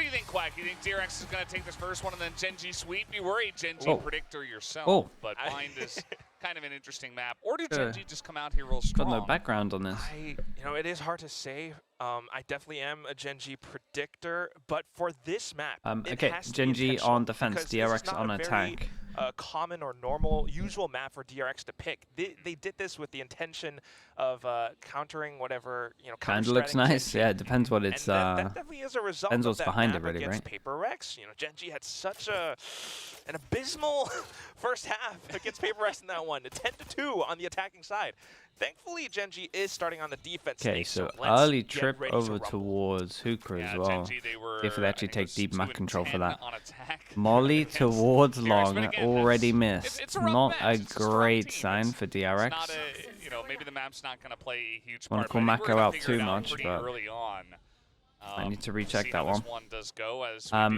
do you think, Quack? You think DRX is going to take this first one and then Gen.G sweep? You worried Gen.G predictor yourself, but Bind is kind of an interesting map. Or do Gen.G just come out here real strong? Got no background on this. You know, it is hard to say. I definitely am a Gen.G predictor, but for this map, okay, Gen.G on defense, DRX on attack. Common or normal, usual map for DRX to pick. They did this with the intention of countering whatever, you know. Kind of looks nice. Yeah, it depends what it's. That definitely is a result. Depends what's of that behind map it, really, against right? Paper Rex. You know, Gen.G had such an abysmal first half against Paper Rex in that one. A 10-2 on the attacking side. Thankfully, Gen.G is starting on the defense. Okay, so early trip over towards Hooper as well. If they actually take deep map control for that. Molly towards long, already missed. Not a great sign for DRX. You know, maybe the map's not going to play a huge part. Want to call Mako out too much, but early on. I need to recheck that one.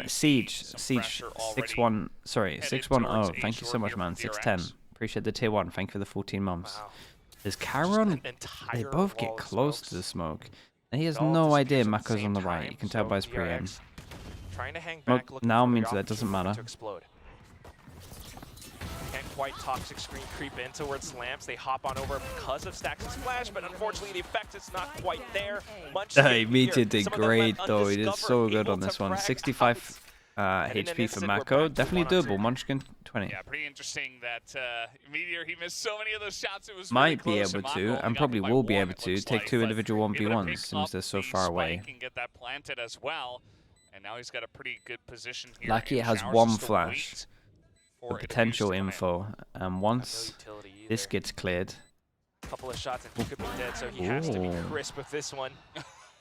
Siege 6-1. Sorry, 6-1-0. Thank you so much, man. 6-10. Appreciate the tier 1. Thank you for the 14 months. Wow. There's Charon. They both get close to the smoke. And he has no idea Mako's on the right. You can tell by his pre-aim. Now means that doesn't matter. Can't quite toxic screen creep in towards Lamps. They hop on over because of Stax' flash, but unfortunately the effect is not quite there. Meteor did great though. He did so good on this one. 65 HP for Mako. Definitely doable. Munchkin 20. Yeah, pretty interesting that Meteor, he missed so many of those shots. It was might be able to, and probably will be able to, take 2 individual 1v1s since they're so far away. And get that planted as well. And now he's got a pretty good position here. Lucky it has 1 flash. The potential info. And once this gets cleared. Couple of shots and he could be dead, so he has to be crisp with this one.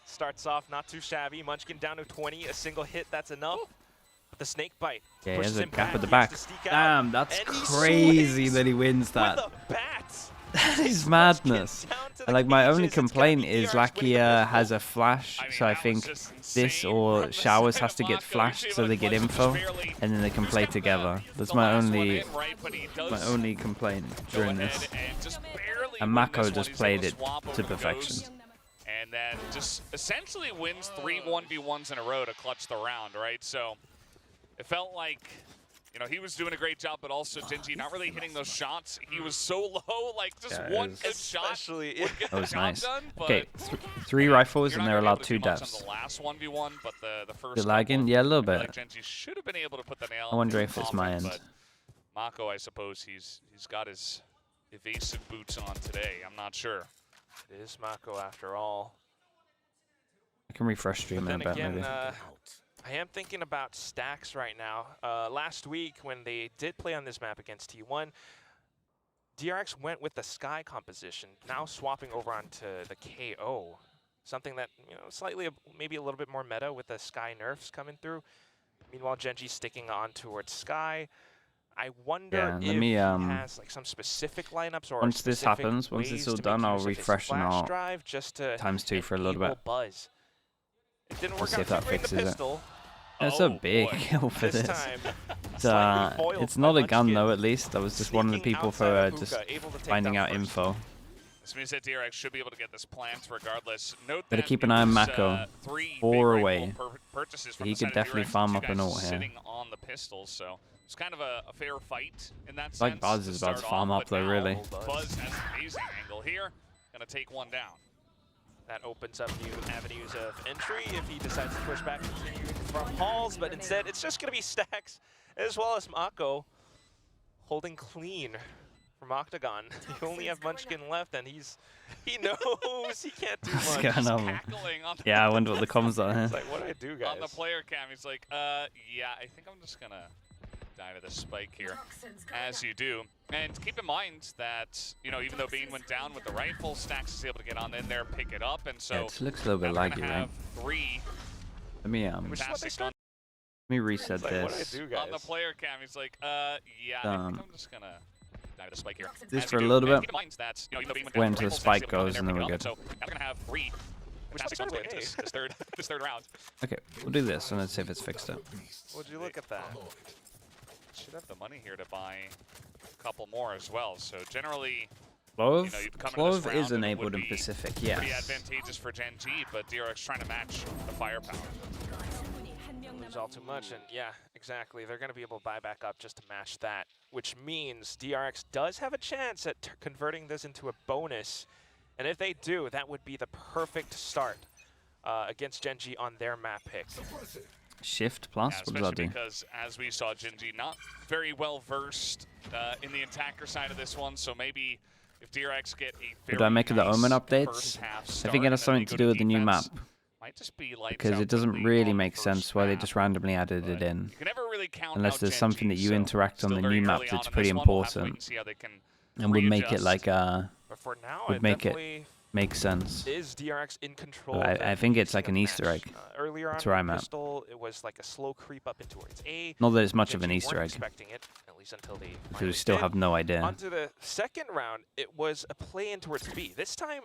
Starts off not too shabby. Munchkin down to 20. A single hit, that's enough. The snake bite. Yeah, there's a gap at the back. Damn, that's crazy that he wins that. That is madness. And like my only complaint is Lakia has a flash, so I think this or Showers has to get flashed so they get info, and then they can play together. That's my only complaint during this. And Mako just played it to perfection. And then just essentially wins 3 1v1s in a row to clutch the round, right? So it felt like, you know, he was doing a great job, but also Gen.G not really hitting those shots. He was so low, like just one good shot would get that was the nice. job done, okay, 3 rifles and they're allowed 2 deaths. The last 1v1, but the first You're lagging? Yeah, a little bit. Like Gen.G should have been able to put the nail. I wonder if it's my end. But Mako, I suppose he's got his evasive boots on today. I'm not sure. It is Mako after all. I can refresh stream in a bit, maybe. I am thinking about Stax right now. Last week, when they did play on this map against T1, DRX went with the Sky composition, now swapping over onto the KO. Something that, you know, slightly, maybe a little bit more meta with the Sky nerfs coming through. Meanwhile, Gen.G sticking on towards Sky. I wonder if he has like some specific lineups or once this happens, once it's all done, I'll refresh and I'll ×2 for a little bit. Buzz. It didn't work see if that fixes it. Pistol. That's a big kill for this. It's not a gun though, at least. That was just one of the people for just finding out info. This means that DRX should be able to get this plant regardless. Note Better keep an eye on Mako. 4 away. He could definitely farm up an ult here. Sitting on the pistols, so it's kind of a fair fight in that sense. Like Buzz is about to farm up though, really. Buzz has an amazing angle here. Gonna take one down. That opens up new avenues of entry if he decides to push back from Halls, but instead it's just going to be Stax as well as Mako holding clean from Octagon. You only have Munchkin left, and he knows he can't do much. Yeah, I wonder what the comms are. He's like, what do I do, guys? On the player cam, he's like, yeah, I think I'm just going to die to the spike here, as you do. And keep in mind that, you know, even though Bean went down with the rifle, Stax is able to get on in there, pick it up, and so yeah, it looks a little bit laggy, right? Let me reset like, this. what do I do, guys? On the player cam, he's like, yeah, I think I'm just gonna die to the spike here. This for a little bit. Keep in mind that, you know, even though Bean went when down, the spike goes, and then we're good. So now we're gonna have 3. Which has this third round. Okay, we'll do this, and let's see if it's fixed up. Would you look at that? Should have the money here to buy a couple more as well. So generally, Clove, you know, Clove is enabled in Pacific, yes. Pretty advantageous for Gen.G, but DRX trying to match the firepower. lose all too much, and yeah, exactly. They're going to be able to buy back up just to match that, which means DRX does have a chance at converting this into a bonus, and if they do, that would be the perfect start against Gen.G on their map pick. Shift plus? Yeah, what does that do? Because as we saw, Gen.G not very well versed in the attacker side of this one, so maybe if DRX get a very Would I make it the nice Omen updates? first half I start think it has and then something they to go do with the new map. Might just be lights Because out it doesn't quickly really on the make first sense why they map. just randomly added it in. You can never really count Unless out there's something that Gen.G, you so interact on still the very new early map on that's in pretty this one. We'll have to wait important. and see how they can And would make it readjust. like But for now, would it make it definitely make sense. is DRX in control. So of I the think it's pacing like of an the Easter match. egg. Earlier That's on where in I'm at. Pistol, it was like a slow creep up into its A. Not that it's much of Gen.G an Easter weren't egg, expecting it, at least until they because we finally still did. have no idea. Onto the second round, it was a play in towards B. This time,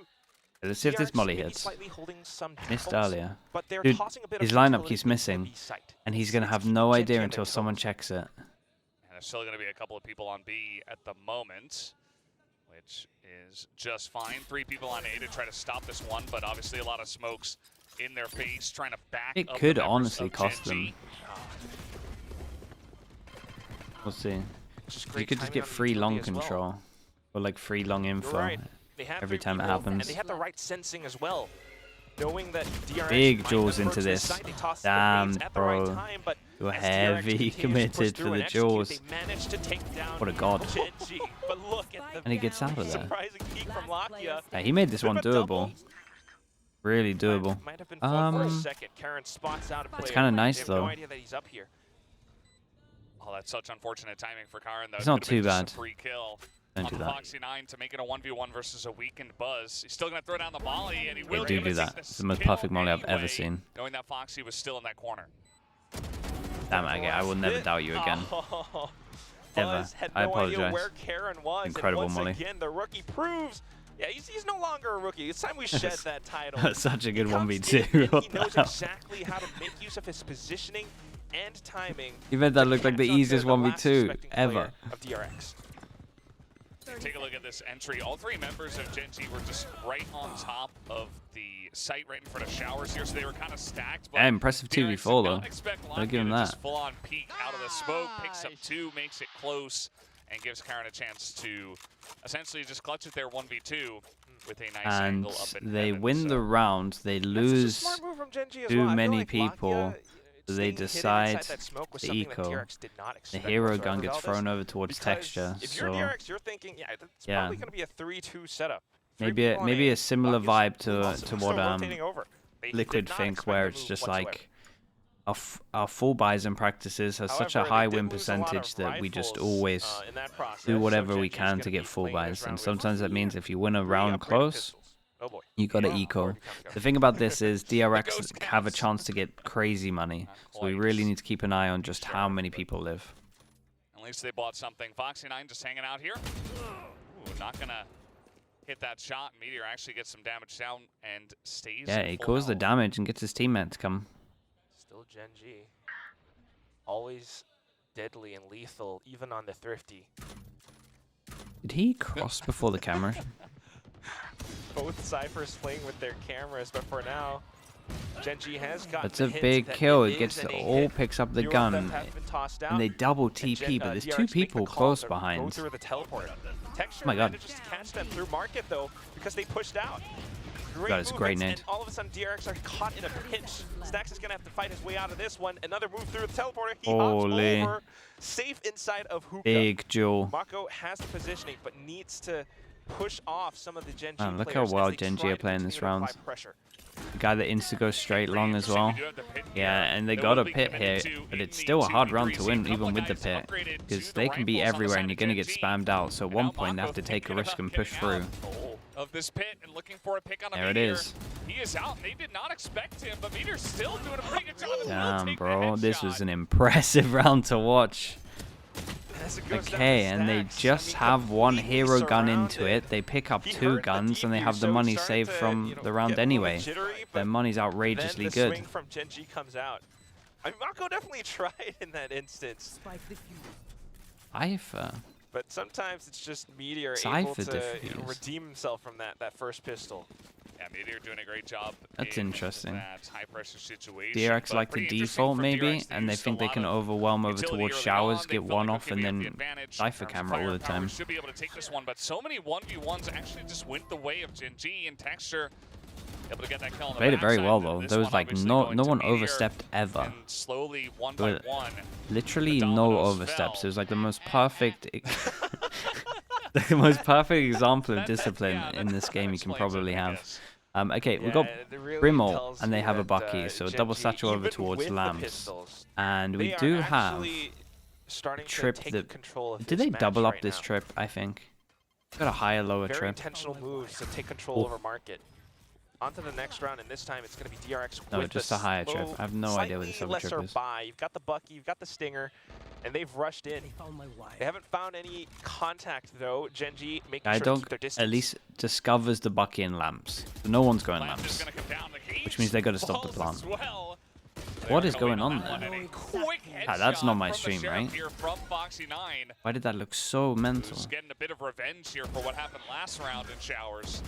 Let's see if this DRX molly maybe hits. slightly holding some Missed defaults, earlier. but they're Dude, tossing a bit his of lineup utility keeps into missing, B site. and he's going to It's have keeping no Gen.G idea on until their someone toes. checks it. And there's still going to be a couple of people on B at the moment, which is just fine. 3 people on A to try to stop this one, but obviously a lot of smokes in their face, trying to back It up could the members honestly of cost Gen.G. We'll see. Just You great could just timing get on the free utility long as well. control. Or like free long You're info right. They had every 3 time it people, happens. And they had the right sensing as well. Knowing that DRX Big might jaws approach into this this. site, they tossed the Damn, nades at the right bro. time, but You're as DRX heavy continues to committed push to through the and execute, jaws. they managed to take down What a god. Gen.G. But look at the And he gets out of there. surprising peek from Lakia. Yeah, he made this one Bit of a doable. double. Really doable. Might have been fun for a second. Karen spots out a player. It's kinda nice, They have though. no idea that he's up here. Oh, that's such unfortunate timing for Karen, though. It's It not could've been too just a bad. free kill Don't on do the that. Foxy 9 to make it a 1v1 versus a weakened Buzz. He's still going to throw down the volley, and he They will do be able to that. take It's the most kill perfect molly I've ever anyway, seen. knowing that Foxy was still in that corner. Damn it, I will never doubt you again. Oh, Ever. Buzz had I no idea apologize. where Karen was. Incredible and once molly. again, the rookie proves, yeah, he's no longer a rookie. It's time we shed that title. That's such a good He comes 1v2. in and What he the knows hell? exactly how to make use of his positioning and timing. You made that to look like the catch onto easiest the last 1v2 suspecting ever. player of DRX. Take a look at this entry. All 3 members of Gen.G were just right on top of the site, right in front of showers here, so they were kind of stacked. But Yeah, impressive DRX 2v4 did not though. expect I'll give him Lakia to just that. full-on peek out of the smoke, picks up 2, makes it close, and gives Karen a chance to essentially just clutch it there 1v2 with a nice And angle up in they heaven, win so. the round. They That's such a lose smart move from Gen.G as too well. I feel many like people, Lakia, so they staying hidden decide inside that smoke was the something that eco. DRX did not The expect hero whatsoever, gun gets Valdez, thrown over towards because texture. If you're So DRX, you're thinking, yeah, it's Yeah. probably going to be a 3-2 setup. maybe a similar vibe to also what rotating over. They Liquid did not think, expect where the it's move just whatsoever. like our full buys and practices has such a However, high they win did lose a lot of percentage that we just rifles, always in that process, do so whatever we Gen.G is can gonna to be get full playing this buys. round And with sometimes that means if you win a 3 round upgraded close, pistols. Oh boy. you got to Oh, eco. Lord, The thing about this is The DRX ghost have a counts. chance to get crazy money. So we quite. really need to keep an eye on just how many people live. At least they bought something. Foxy 9 just hanging out here. Ooh, not going to hit that shot. Meteor actually gets some damage down and stays Yeah, at he full caused the health. damage and gets his teammate to come. Still Gen.G. Always deadly and lethal, even on the Thrifty. Did he cross before the camera? Both Cyphers playing with their cameras, but for now, Gen.G has got That's a big kill. It gets all picks up the Few of gun, them have been tossed out, and they double and TP, but there's DRX 2 make the people call close to Go behind. through the teleport. Texture Oh my God. manages to catch them through market though, because they pushed out. That is great movements, nade. and all of a sudden DRX are caught in a pinch. Stax is gonna have to fight his way out of this one. Another move through the teleporter. He Holy. hops over, safe inside of Hookah. Big jewel. Mako has the positioning, but needs to push off some of the Gen.G Man, look how players as well they Gen.G try are to playing this continue to round. apply pressure. The guy that insta goes straight long as well. We do have the pit Yeah, here. and they That got will a be pit committed hit, to but in it's the still a hard round 2v3. to See a win, couple even with the guys pit. upgraded Because to they the can be rifles on the everywhere side and you're of going to get Gen.G. spammed out. So at And one now point they have Mako to take a thinking risk about and push getting out through. of this pit and looking for a pick on a There it Meteor. is. He is out, and they did not expect him, but Meteor's still doing a pretty good job. and will Damn, take the bro. This was headshot. an impressive round to watch. As it goes down Okay, to and they Stax, just I mean, have one completely hero gun into surrounded. it. They pick up He 2 heard the guns and they defuse, have the so money he's starting saved to, from you know, the round get a little anyway. jittery, Their but money's then outrageously the good. swing from Gen.G comes out. I mean, Mako definitely tried in that instance, Cypher. but sometimes it's just Meteor able Cypher to defuse. redeem himself from that first pistol. Yeah, Meteor doing a great job. That's in interesting. That high pressure situation. DRX like to default maybe, and they think they can overwhelm over towards showers, get one off, and then Cypher camera all the time. Should be able to take this one, but so many 1v1s actually just went the way of Gen.G and Texture. Able to get that kill on the Played it very backside, well though. There was like no one Meteor, overstepped ever. and slowly one by one. Literally the no dominoes oversteps. fell. It was like the most perfect, the most perfect example of discipline in this game you can probably have. Okay, we've got Brimble, and they have a Bucky, so a double satchel over towards Lamps. And we do have a trip that... Did they double up this trip, I think? Got a higher, lower Very trip. intentional moves to take control over market. On to the next round, and this time it's going to be DRX No, with just the a higher trip. slow, I have no idea what this slightly other trip lesser is. buy. You've got the Bucky, you've got the Stinger, and they've rushed in. They haven't found any contact, though. Gen.G making sure to keep their distance. At least discovers the Bucky and Lamps. So no one's going Lamps Lamps. is gonna come down. The cage Which means they got to stop the falls plant. as well. What They is are going on that one, there? and a quick That's not my headshot from the stream, Sheriff right? here from Foxy9, Why did that look so mental? who's getting a bit of revenge here for what happened last round in Showers.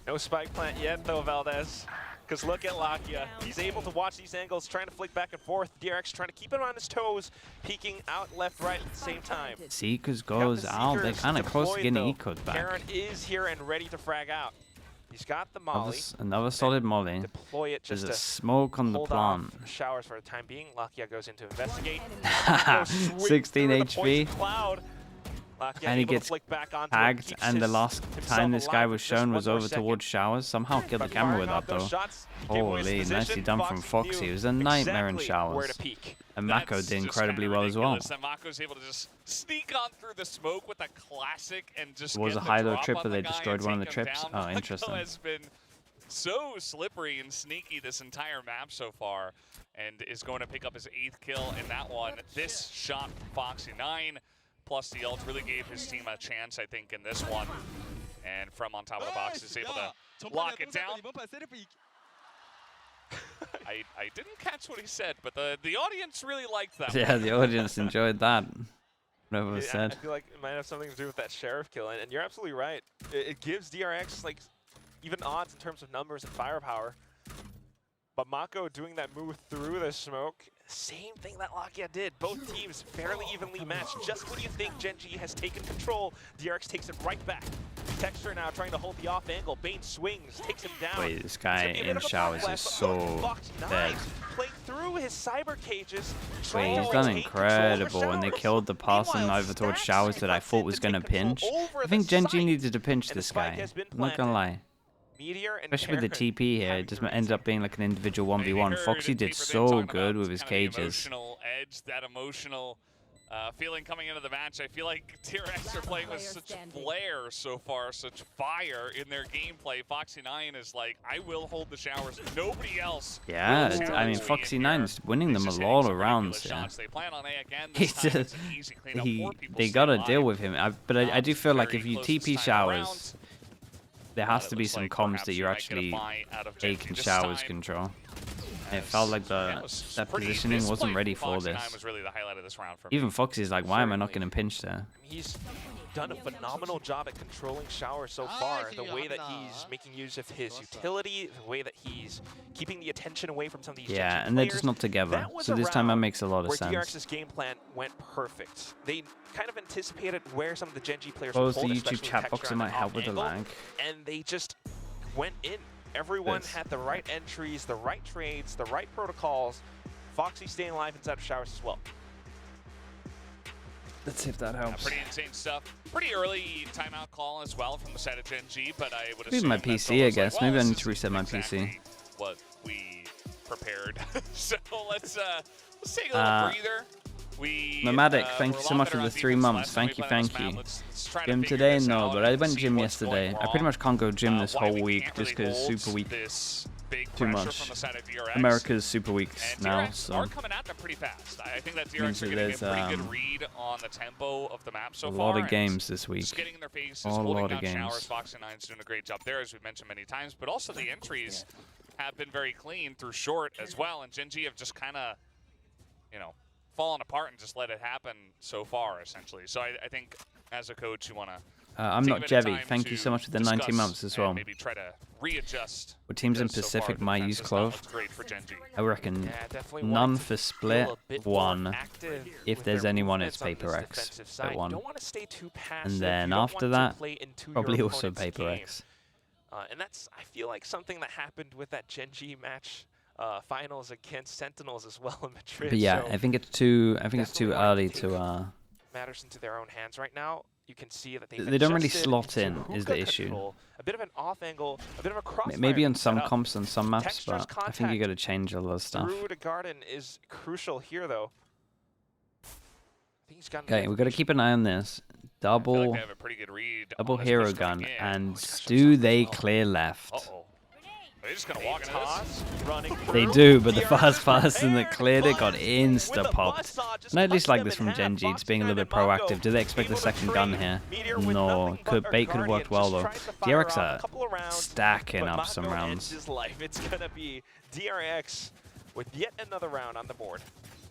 No spike plant yet, though, Valdez. Because look at Lakia. He's able to watch these angles, trying to flick back and forth. DRX trying to keep him on his toes, peeking out left, right at the same time. Seekers goes out. They're kind of close to getting ecoed back. Karen is here and ready to frag out. He's got the molly. Another solid molly. Deploy it There's just a to smoke on the hold plant. off Showers for the time being. Lakia goes in to investigate. 16 HP. Cloud. And he gets tagged, and the last time this guy was shown was over towards Showers. Somehow killed the camera with that though. Holy, nicely done from Foxy. It was a nightmare in Showers. And Mako did incredibly well as well. And Mako's able to just sneak on through the smoke with a classic and just It was get a the high-low drop trip, on but they the guy destroyed and one of the take him trips. down. Oh, Mako interesting. has been so slippery and sneaky this entire map so far, and is going to pick up his 8th kill in that one. This shot from Foxy9 plus the ult really gave his team a chance, I think, in this one. And from on top of the box is able to lock it down. I didn't catch what he said, but the audience really liked that. Yeah, the audience enjoyed that. Whatever was I said. feel like it might have something to do with that Sheriff kill, and you're absolutely right. It gives DRX like even odds in terms of numbers and firepower. But Mako doing that move through the smoke, same thing that Lakia did. Both teams fairly evenly matched. Just when you think Gen.G has taken control, DRX takes it right back. Texture now trying to hold the off angle. Bane swings, takes him down. Wait, this guy in Showers is so dead. Playing through his cyber cages. Wait, he's done incredible, and they killed the person over towards Showers that I thought was going to pinch. I think Gen.G needed to pinch this guy. I'm not going to lie. Especially with the TP here, it just ended up being like an individual 1v1. Foxy did so good with his cages. Emotional edge, that emotional feeling coming into the match. I feel like DRX are playing with such flair so far, such fire in their gameplay. Foxy9 is like, I will hold the Showers. Nobody else. Yeah, I mean, Foxy9 is winning them a lot of rounds. Yeah. They plan on A again. They gotta deal with him. But I do feel like if you TP Showers, there has to be some comms that you're actually taking Showers control. It felt like that positioning wasn't ready for this. Even Foxy's like, why am I not getting pinched there? He's done a phenomenal job at controlling Showers so far. The way that he's making use of his utility, the way that he's keeping the attention away from some of these yeah, and they're just not together. So this time that makes a lot of sense. DRX's game plan went perfect. They kind of anticipated where some of the Gen.G players would hold, the YouTube chat box, it might help with the lag. And they just went in. Everyone had the right entries, the right trades, the right protocols. Foxy staying alive inside of Showers as well. Let's see if that helps. Pretty insane stuff. Pretty early timeout call as well from the side of Gen.G, but I would Maybe assume my PC, I guess. Maybe I need to reset my PC. What we prepared. So let's take a little breather. Nomadic, thank you so much for the 3 months. Thank you, thank you. Gym today? No, but I went gym yesterday. I pretty much can't go gym this whole week just because Super Week. Too much. America's Super Weeks now, so are coming at them pretty fast. I think that DRX are getting a pretty good read on the tempo of the map so far. A lot of games this week. Just getting in their faces, holding down Showers. Foxy9's doing a great job there, as we've mentioned many times. But also the entries have been very clean through short as well, and Gen.G have just kind of, you know, fallen apart and just let it happen so far, essentially. So I think as a coach, you want to I'm not Jevi. Thank you so much for the 19 months as well. Maybe try to readjust. What teams in Pacific might use Clove? I reckon none for split, one. If there's anyone, it's Paper X at one. And then after that, probably also Paper X. And that's, I feel like, something that happened with that Gen.G match finals against Sentinels as well in Madrid. But yeah, so I think it's too early to matters into their own hands right now. You can see that they don't really slot in is the issue. A bit of an off angle, a bit of a crossfire. Maybe on some comps and some maps, but I think you got to change all those stuff. Through to Garden is crucial here, though. Okay, we got to keep an eye on this. Double hero gun, and do they clear left? They're just gonna walk into this. They do, but the first person that cleared it got insta-popped. And I at least like this from Gen.G, it's being a little bit proactive. Do they expect the second gun here? No. Bait could have worked well, though. DRX are stacking up some rounds. It's gonna be DRX with yet another round on the board.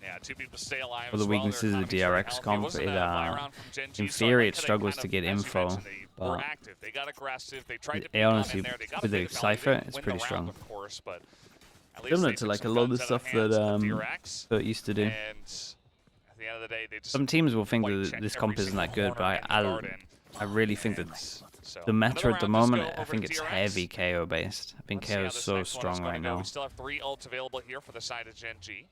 Yeah, 2 people stay alive. Well, the weaknesses of the DRX comp, in theory, it struggles to get info. But they got aggressive. They tried to honestly, with the Cypher, it's pretty strong. Similar to like a lot of the stuff that used to do. Some teams will think that this comp isn't that good, but I really think that the meta at the moment, I think it's heavy KO based. I think KO is so strong right now. We still have 3 ults available here for the side of Gen.G.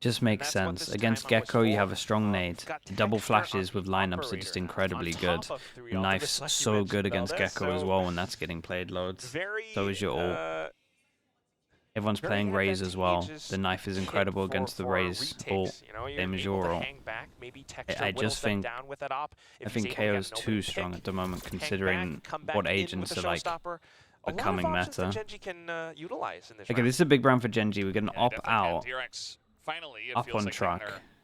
Just makes sense. Against Gecko, you have a strong nade. The double flashes with lineups are just incredibly good. The knife's so good against Gecko as well when that's getting played loads. So is your ult. Everyone's playing Raze as well. The knife is incredible against the Raze ult. Same as your ult. I just think KO is too strong at the moment considering what agents are like becoming meta. Okay, this is a big round for Gen.G. We're going to opt out. Finally, it up feels on like track.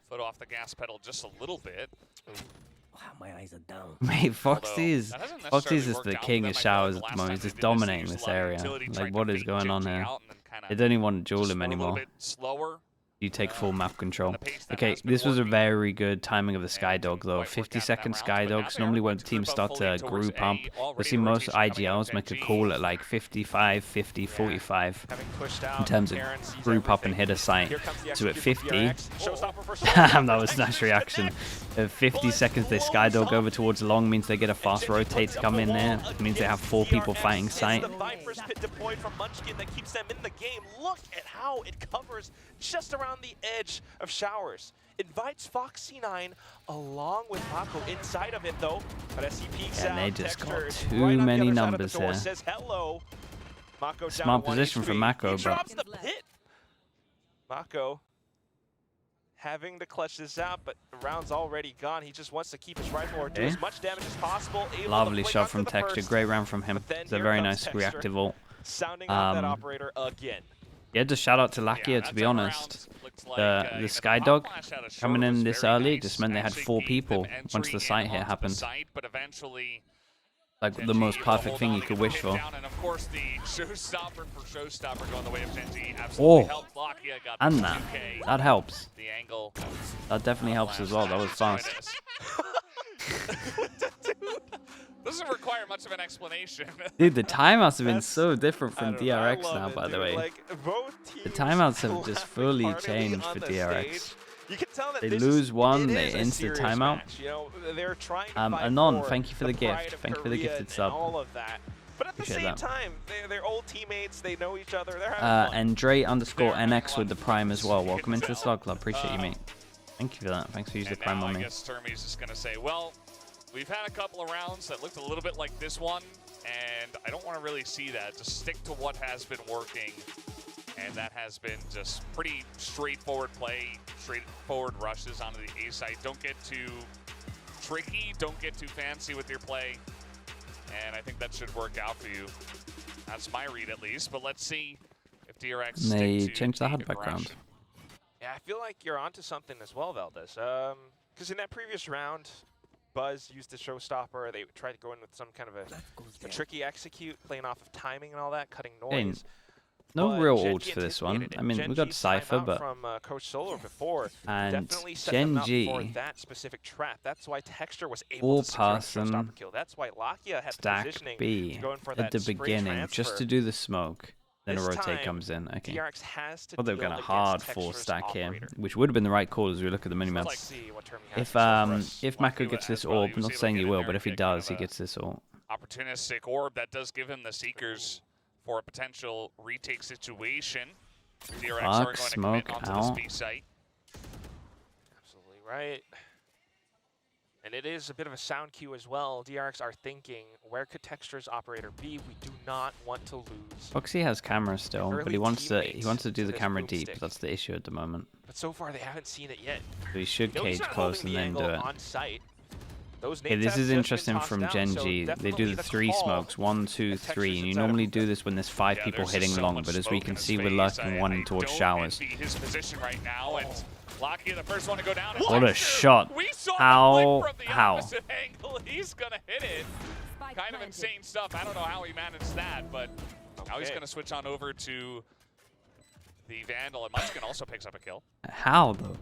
Foot off the gas pedal just a little bit. Wow, my eyes are down. Mate, Foxy's is the king of showers at the moment. He's just dominating this area. Like, what is going on here? They don't even want to duel him anymore. You take full map control. Okay, this was a very good timing of the Skydog, though. 50-second Skydogs. Normally when teams start to group up, we see most IGLs make a call at like 55, 50, 45 in terms of group up and hit a site. So at 50, that was a nice reaction. At 50 seconds, they Skydog over towards long, means they get a fast rotate to come in there. It means they have 4 people fighting site. Look at how it covers just around the edge of Showers. Invites Foxy9 along with Mako inside of it though. But as he peeks out, they just got too many numbers here. Says hello. Mako smart position from Mako, but Mako having to clutch this out, but the round's already gone. He just wants to keep his rifle or do as much damage as possible. Lovely shot from Texture. Great round from him. It's a very nice reactive ult. Sounding out that operator again. Yeah, just shout out to Lakia, to be honest. The Skydog coming in this early just meant they had 4 people once the site hit happened. Like the most perfect thing you could wish for. Oh, and that helps. That definitely helps as well. That was fast. Doesn't require much of an explanation. Dude, the timeouts have been so different from DRX now, by the way. Like, the timeouts have just fully changed for DRX. You can tell that they lose one, they insta timeout. You know, they're trying to Anon, thank you for the gift. Thank you for the gifted sub. All of that. But at the same time, they're old teammates, they know each other, they're having and Dre_NX with the Prime as well. Welcome into the Slug Club. Appreciate you, mate. Thank you for that. Thanks for using the Prime on me. I guess Termy's just going to say, well, we've had a couple of rounds that looked a little bit like this one, and I don't want to really see that. Just stick to what has been working, and that has been just pretty straightforward play, straightforward rushes onto the A site. Don't get too tricky, don't get too fancy with your play, and I think that should work out for you. That's my read at least, but let's see if DRX they changed the HUD background. Yeah, I feel like you're onto something as well, Valdez. Because in that previous round, Buzz used the showstopper. They tried to go in with some kind of a tricky execute, playing off of timing and all that, cutting noise. No but real Gen.G ults for this one. anticipated it. I mean, we got Gen.G's Cypher, timeout but from Coach Solar before and definitely set them up for GenG that specific trap. That's why Texture was able all to secure the first person stopper kill. That's why Lakia had the stack positioning B to go in for at that the spray beginning just transfer. to do the smoke. Then a This rotate time, comes in. Okay. DRX has to Well, they're deal going to against hard full Texture's stack here, operator. which would have been the right call as we look at the minimaps. Let's see what term he has in store for us. If Lucky Mako gets this as well, he orb, was not able to saying get he in will, there but and if he get kind does, of he a gets this orb. Opportunistic orb that does give him the Seekers for a potential retake situation. DRX are going to smoke commit onto out. this B site. Absolutely right. And it is a bit of a sound cue as well. DRX are thinking, where could Texture's operator be? We do not want to lose. Foxy has camera still, but Early he wants to teammates do to the this camera boomstick. deep. That's the issue at the moment. But so far, they haven't seen it yet. So he should No, he's cage not close holding and the then do angle it. on site. Those Okay, nades this have is just been interesting tossed from down, Gen.G. so They definitely do the the 3 call smokes, 1, 2, that 3, Texture's and you instead of- normally do this when there's 5 Yeah, people there's hitting just so long, much but as we smoke can in his see, we're face. lurking one towards don't showers. envy his position right now, and Lakia, the first one to go down. And What a shot. We saw How- the flick from the how? opposite angle. He's going to hit it. Kind of insane stuff. I don't know how he managed that, but now he's going to switch on over to the Vandal, and Munchkin also picks up a kill. How, though?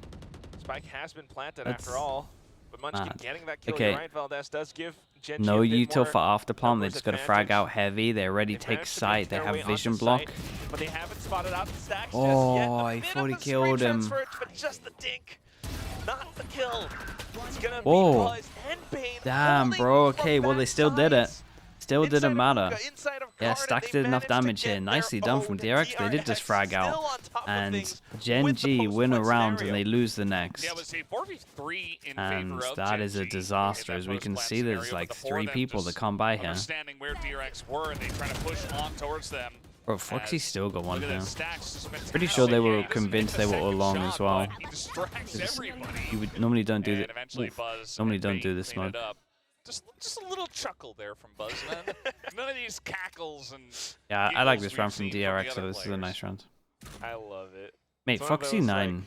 Spike has been planted That's after all. But Munchkin mad. getting that kill, Okay. you're right, Valdez does give Gen.G No a bit util more for after plant. They numbers just got to frag advantage. out heavy. They already They've take managed to sight. make They their have way vision onto block. site, but they haven't spotted out the stacks Oh, just yet. I A bit thought of he the spray killed him. transfer, but just the dink, not the kill. It's gonna Whoa. be Buzz and Bane Damn, holding bro. from Okay, well, they still did it. backsides. Still Inside didn't of matter. Kuga, inside of Yeah, Karna, Stacks they did enough managed to damage here. get Nicely their done from own. DRX. They did just frag still out. on top of And things with the Gen.G win a post-plant round and scenario. they lose the next. Yeah, it was a 4v3 in And favor of that is a Gen.G disaster. in As that we can post-plant see, there's scenario, like but the 4 3 of them people just that come by here. understanding where DRX were, and they try to push on towards them. Bro, Foxy still got one Look at here. that, Stacks just fantastic. Pretty sure they were He doesn't convinced hit the they were all second along shot, as well. but he distracts everybody. You would normally don't do And that. eventually Buzz Normally and don't Bane do the clean it smoke. up. Just a little chuckle there from Buzz, man. None of these cackles and Yeah, I like giggles this round we've from seen the DRX, other so this is a players. nice round. I love it. Mate, It's one of Foxy those, 9.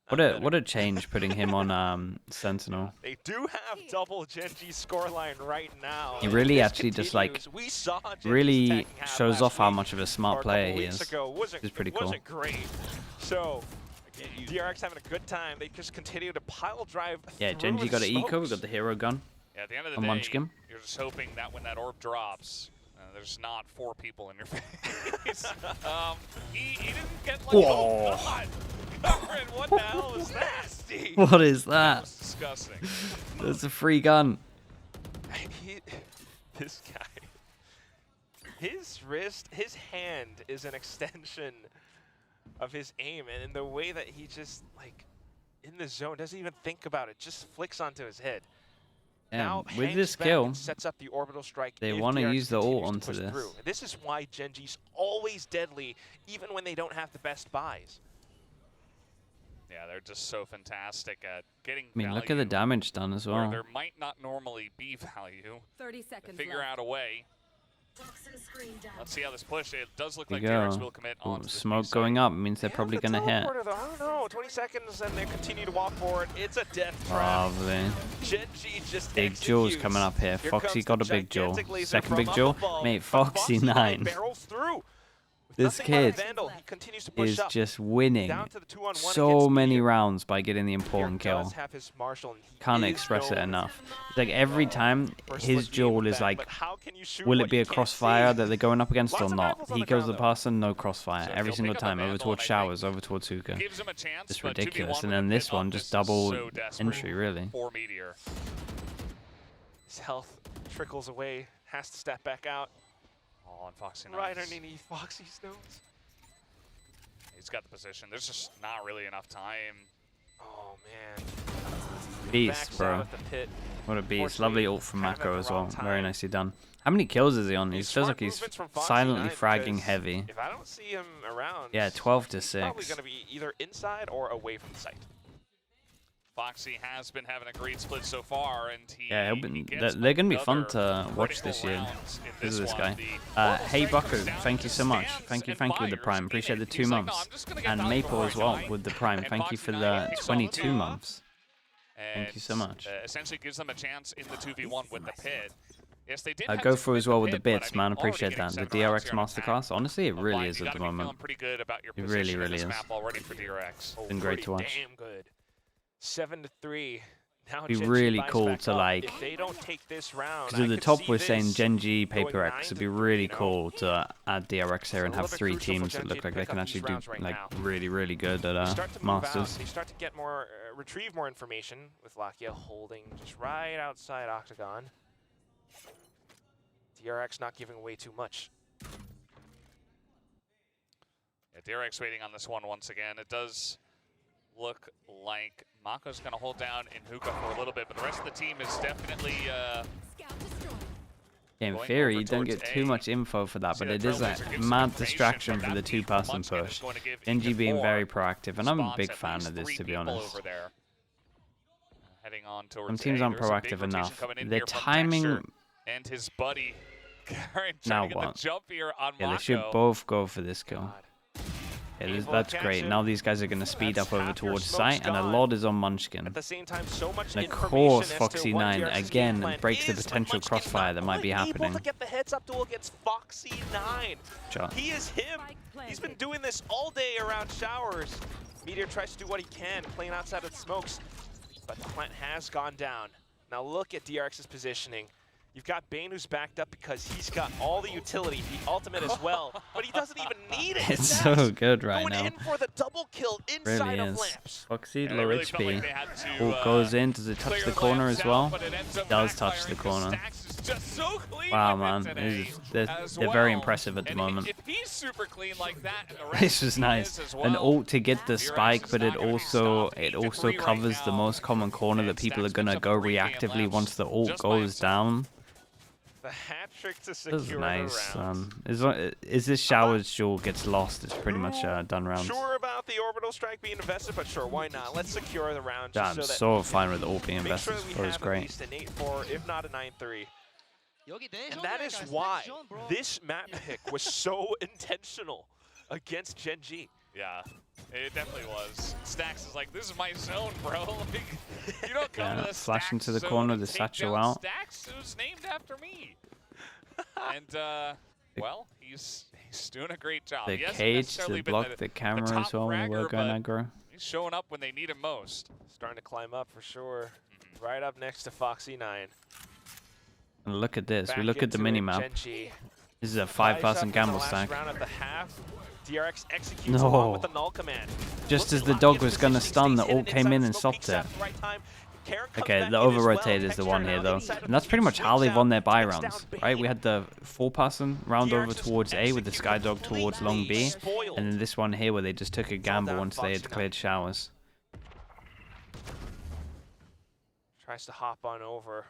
like, What a change putting him on Sentinel. They do have double Gen.G scoreline right now. He If really this actually just, like, continues, we saw Gen.G's really attacking half shows last off how week, much of a or smart a player couple he weeks is. ago. Wasn't, It's pretty it wasn't great. So DRX having a good time. They just continue to pile drive. Yeah, through Gen.G the got an eco, we smokes. got the hero gun. Yeah, at the end of the On day, Munchkin. you're just hoping that when that orb drops, there's not 4 people in your face. He didn't get like, Whoa. oh god! Covered, what the hell is that? What is That that? was disgusting. That's a free gun. This guy, his wrist, his hand is an extension of his aim, and in the way that he just, like, in the zone, doesn't even think about it, just flicks onto his head. Now And with hangs this back kill, and sets up the orbital strike. they if want to DRX use the ult continues to onto push this. through. This is why Gen.G's always deadly, even when they don't have the best buys. Yeah, they're just so fantastic at getting I mean, value look at the damage done as where well. there might not normally be value. 30 seconds Figure left. out a way. Toxin screen down. Let's see how this push. It does look There like you DRX go. will commit Ooh, onto the smoke B going site. up means they're They have probably the going to hit. teleporter, though. I don't know, 20 seconds and they continue to walk forward. It's a death trap. Lovely. Gen.G just Big Jules executes. coming up here. Here Foxy comes got the a big Jewel. gigantic laser Second from big up Jewel. above, Mate, but Foxy 9 barrels through. With This nothing but a kid Vandal, he continues to push is up. just winning Down to the 2-on-1 so against many Medium. rounds by getting the Here important kill. does have his Marshall, and he Can't is express it known enough. It's like every time for his slick game Jewel with is that, like, but how can you shoot will what it be you a can't crossfire see? that they're going up against Lots or of not? rifles on He the kills ground, the though. person, no crossfire. So Every he'll single pick up a time, over Vandal, towards and I Showers, over towards Hookah. Gives him a chance, Just but 2v1 ridiculous. And with then a this pit one, up just is double so desperate entry, really. for Meteor. His health trickles away, has to step back out. Oh, and Foxy Right Knights. underneath Foxy's nose. He's got the position. There's just not really enough time. Oh, man. Beast, Backs out bro. at the pit. What a beast. Unfortunately, Lovely ult from kind of at Mako the as well. wrong Very time. nicely done. How many kills is he on? He These feels smart like he's movements from Foxy silently 9, fragging because heavy. If I don't see him around, Yeah, 12 to he's probably 6. going to be either inside or away from the site. Foxy has been having a great split so far, and he Yeah, he'll he be, gets they're going to be fun another to watch critical this year. rounds in This is this one. guy. The Hey orbital strike Baku, comes down thank to you so much. stands Thank you and with the fires Prime. in Appreciate the it. 2 He's like, "No, months. I'm just gonna get And value Maple before as I well die." with the Prime. And Thank you Foxy for 9 the kicks off 22 the- months. Thank you so much. Essentially gives them a chance in the 2v1 with the pit. Yes, they did Go through as well with the bits, man. Appreciate that. The DRX masterclass, honestly, it really is at the moment. Pretty good about your it really, really is. map already for DRX. It's been great to watch. Damn good. 7-3. Now It'd be Gen.G really buys cool back to up. like. If they don't take this round, Because at the could top see we're saying this Gen.G, going Paper X. It'd be really cool to add DRX here and a have little bit 3 crucial for teams that Gen.G look to like they pick can up actually these do rounds right like now. really, really good They at start to move out. Masters. They start to get more, retrieve more information with Lakia holding just right outside Octagon. DRX not giving away too much. Yeah, DRX waiting on this one once again. It does look like Mako's going to hold down in Hookah for a little bit, but the rest of the team is definitely In going theory, over you don't towards get too A. much info for that, See but that it is a Trailblazer gives some mad information, distraction but for the that means 2-person Munchkin is push. going to give GenG even being more very proactive, and I'm a spots, big at fan least of this, 3 to be people honest. over there. Heading on towards Some teams A. aren't There's a big proactive rotation enough. coming in The here from timing. Dexter and his buddy Karen Now trying to get what? the jump here on Yeah, they Mako. should both go for this kill. God. Yeah, Able to that's catch great. him. Now these guys are going to speed That's up over half your towards smoke's site, and a gone. lot is on Munchkin. At the same time, so much And of information course, as to Foxy what 9 DRX's game again plan breaks the is, but potential Munchkin crossfire that might be not happening. able to get the heads up duel against Foxy 9. Shot. He is him. He's been doing this all day around showers. Meteor tries to do what he can, playing outside of the smokes, but the plant has gone down. Now look at DRX's positioning. You've got Bane who's backed up because he's got all the utility, the ultimate as well, but he doesn't even need it. It's so good right going now. in for the double kill inside Really of is. Lamps. Foxy, Yeah, low they really felt HP. like they had to, Ult goes in. Does it touch clear the corner lamps as out, well? but it ends up Does touch the backfiring 'cause corner. Stax is just so clean Wow, with it man. today They're as very well. impressive at the And moment. If he's super clean like that, and the rest This was team nice. is as An well, ult to get the DRX spike, is but not it gonna be also stopped. 8-3 right covers the now. most common corner that And people are Stax gonna picks up go 3 game reactively laps once the ult just by goes himself. down. The hat trick to This secure is the nice. round. Is this Showers duel gets lost? It's pretty much done rounds. Sure about the orbital strike being invested, but sure, why not? Let's secure the round Yeah, just I'm so that so fine with the ult being make invested. sure that we So it's have at great. least an 8-4, if not a 9-3. And that is why this map pick was so intentional against Gen.G. Yeah, it definitely was. Stax is like, this is my zone, bro. Like, you don't come Yeah, to the flash Stax into the zone corner, and the take satchel down out. Stax, who's named after me. And, well, he's doing a great job. The He hasn't cage necessarily to been block the camera top as well when fragger, we're going but aggro. He's showing up when they need him most. Starting to climb up for sure. Right up next to Foxy 9. And look at this. We Back look at the into it, mini map. Gen.G. This is a Buys up 5-person in the gamble last stack. round at the half. DRX executes No. along with the null command. Just Look as at the dog Lakia's was gonna positioning, stun, the stays hidden ult came inside in the and smoke, stopped peeks it. out at the right time. Karen comes Okay, back the in as over well. rotate is the one Texture here now though. inside of And that's the pretty much how swings they've won their out, buy takes rounds, down right? We Bane. had the 4-person round over DRX is towards A with the executing Skydog towards long B. spoiled. And then this one here where they just took a gamble down once they had Foxy cleared showers. Tries to hop on over,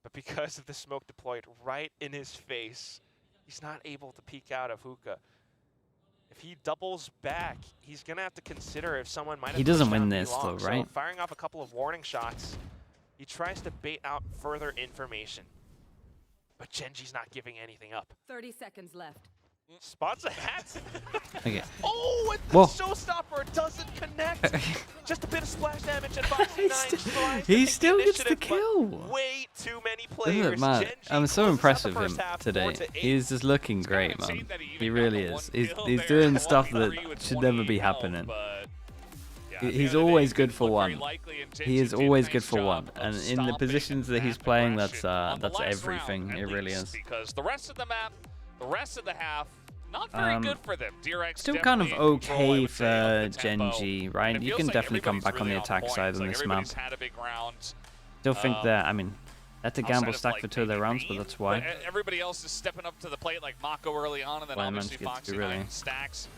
but because of the smoke deployed right in his face, he's not able to peek out of Hookah. If he doubles back, he's gonna have to consider if someone might have He doesn't pushed win down this B-long. though, right? So firing off a couple of warning shots, he tries to bait out further information. But Gen.G's not giving anything up. 30 seconds left. Spots a hat. Okay. Oh, and the Whoa. showstopper doesn't connect. Just a bit of splash damage and Foxy 9 tries to He take still gets the initiative, but kill. Way too many Isn't players. it mad? Gen.G I'm so closes impressed out with the him first half, today. 4-8. He's just looking It's kinda great, man. insane that he He even got really the is. one He's kill he's there, doing stuff 23 that with should never be 28 health, happening. but, yeah, at the He's end of the always day, good it for looked very one. likely, and He Gen.G is did a always nice good for job one. of And in the stopping positions that he's that playing, that's aggression on the last everything. round, It at really least, is. Because the rest of the map, the rest of the half, not very good for them. DRX Still kind of definitely in control, I okay would say, of for the tempo. Gen.G, And right? it You feels can like definitely come everybody's back on really the attack point. side It's on like this map. everybody's had a big round. Still think that, I mean, that's a Outside gamble of, stack like, for 2 of their maybe rounds, but Green, that's why. Everybody else is stepping up to the plate, like Mako early on, and then Why obviously Munch gets to Foxy really- 9 stacks.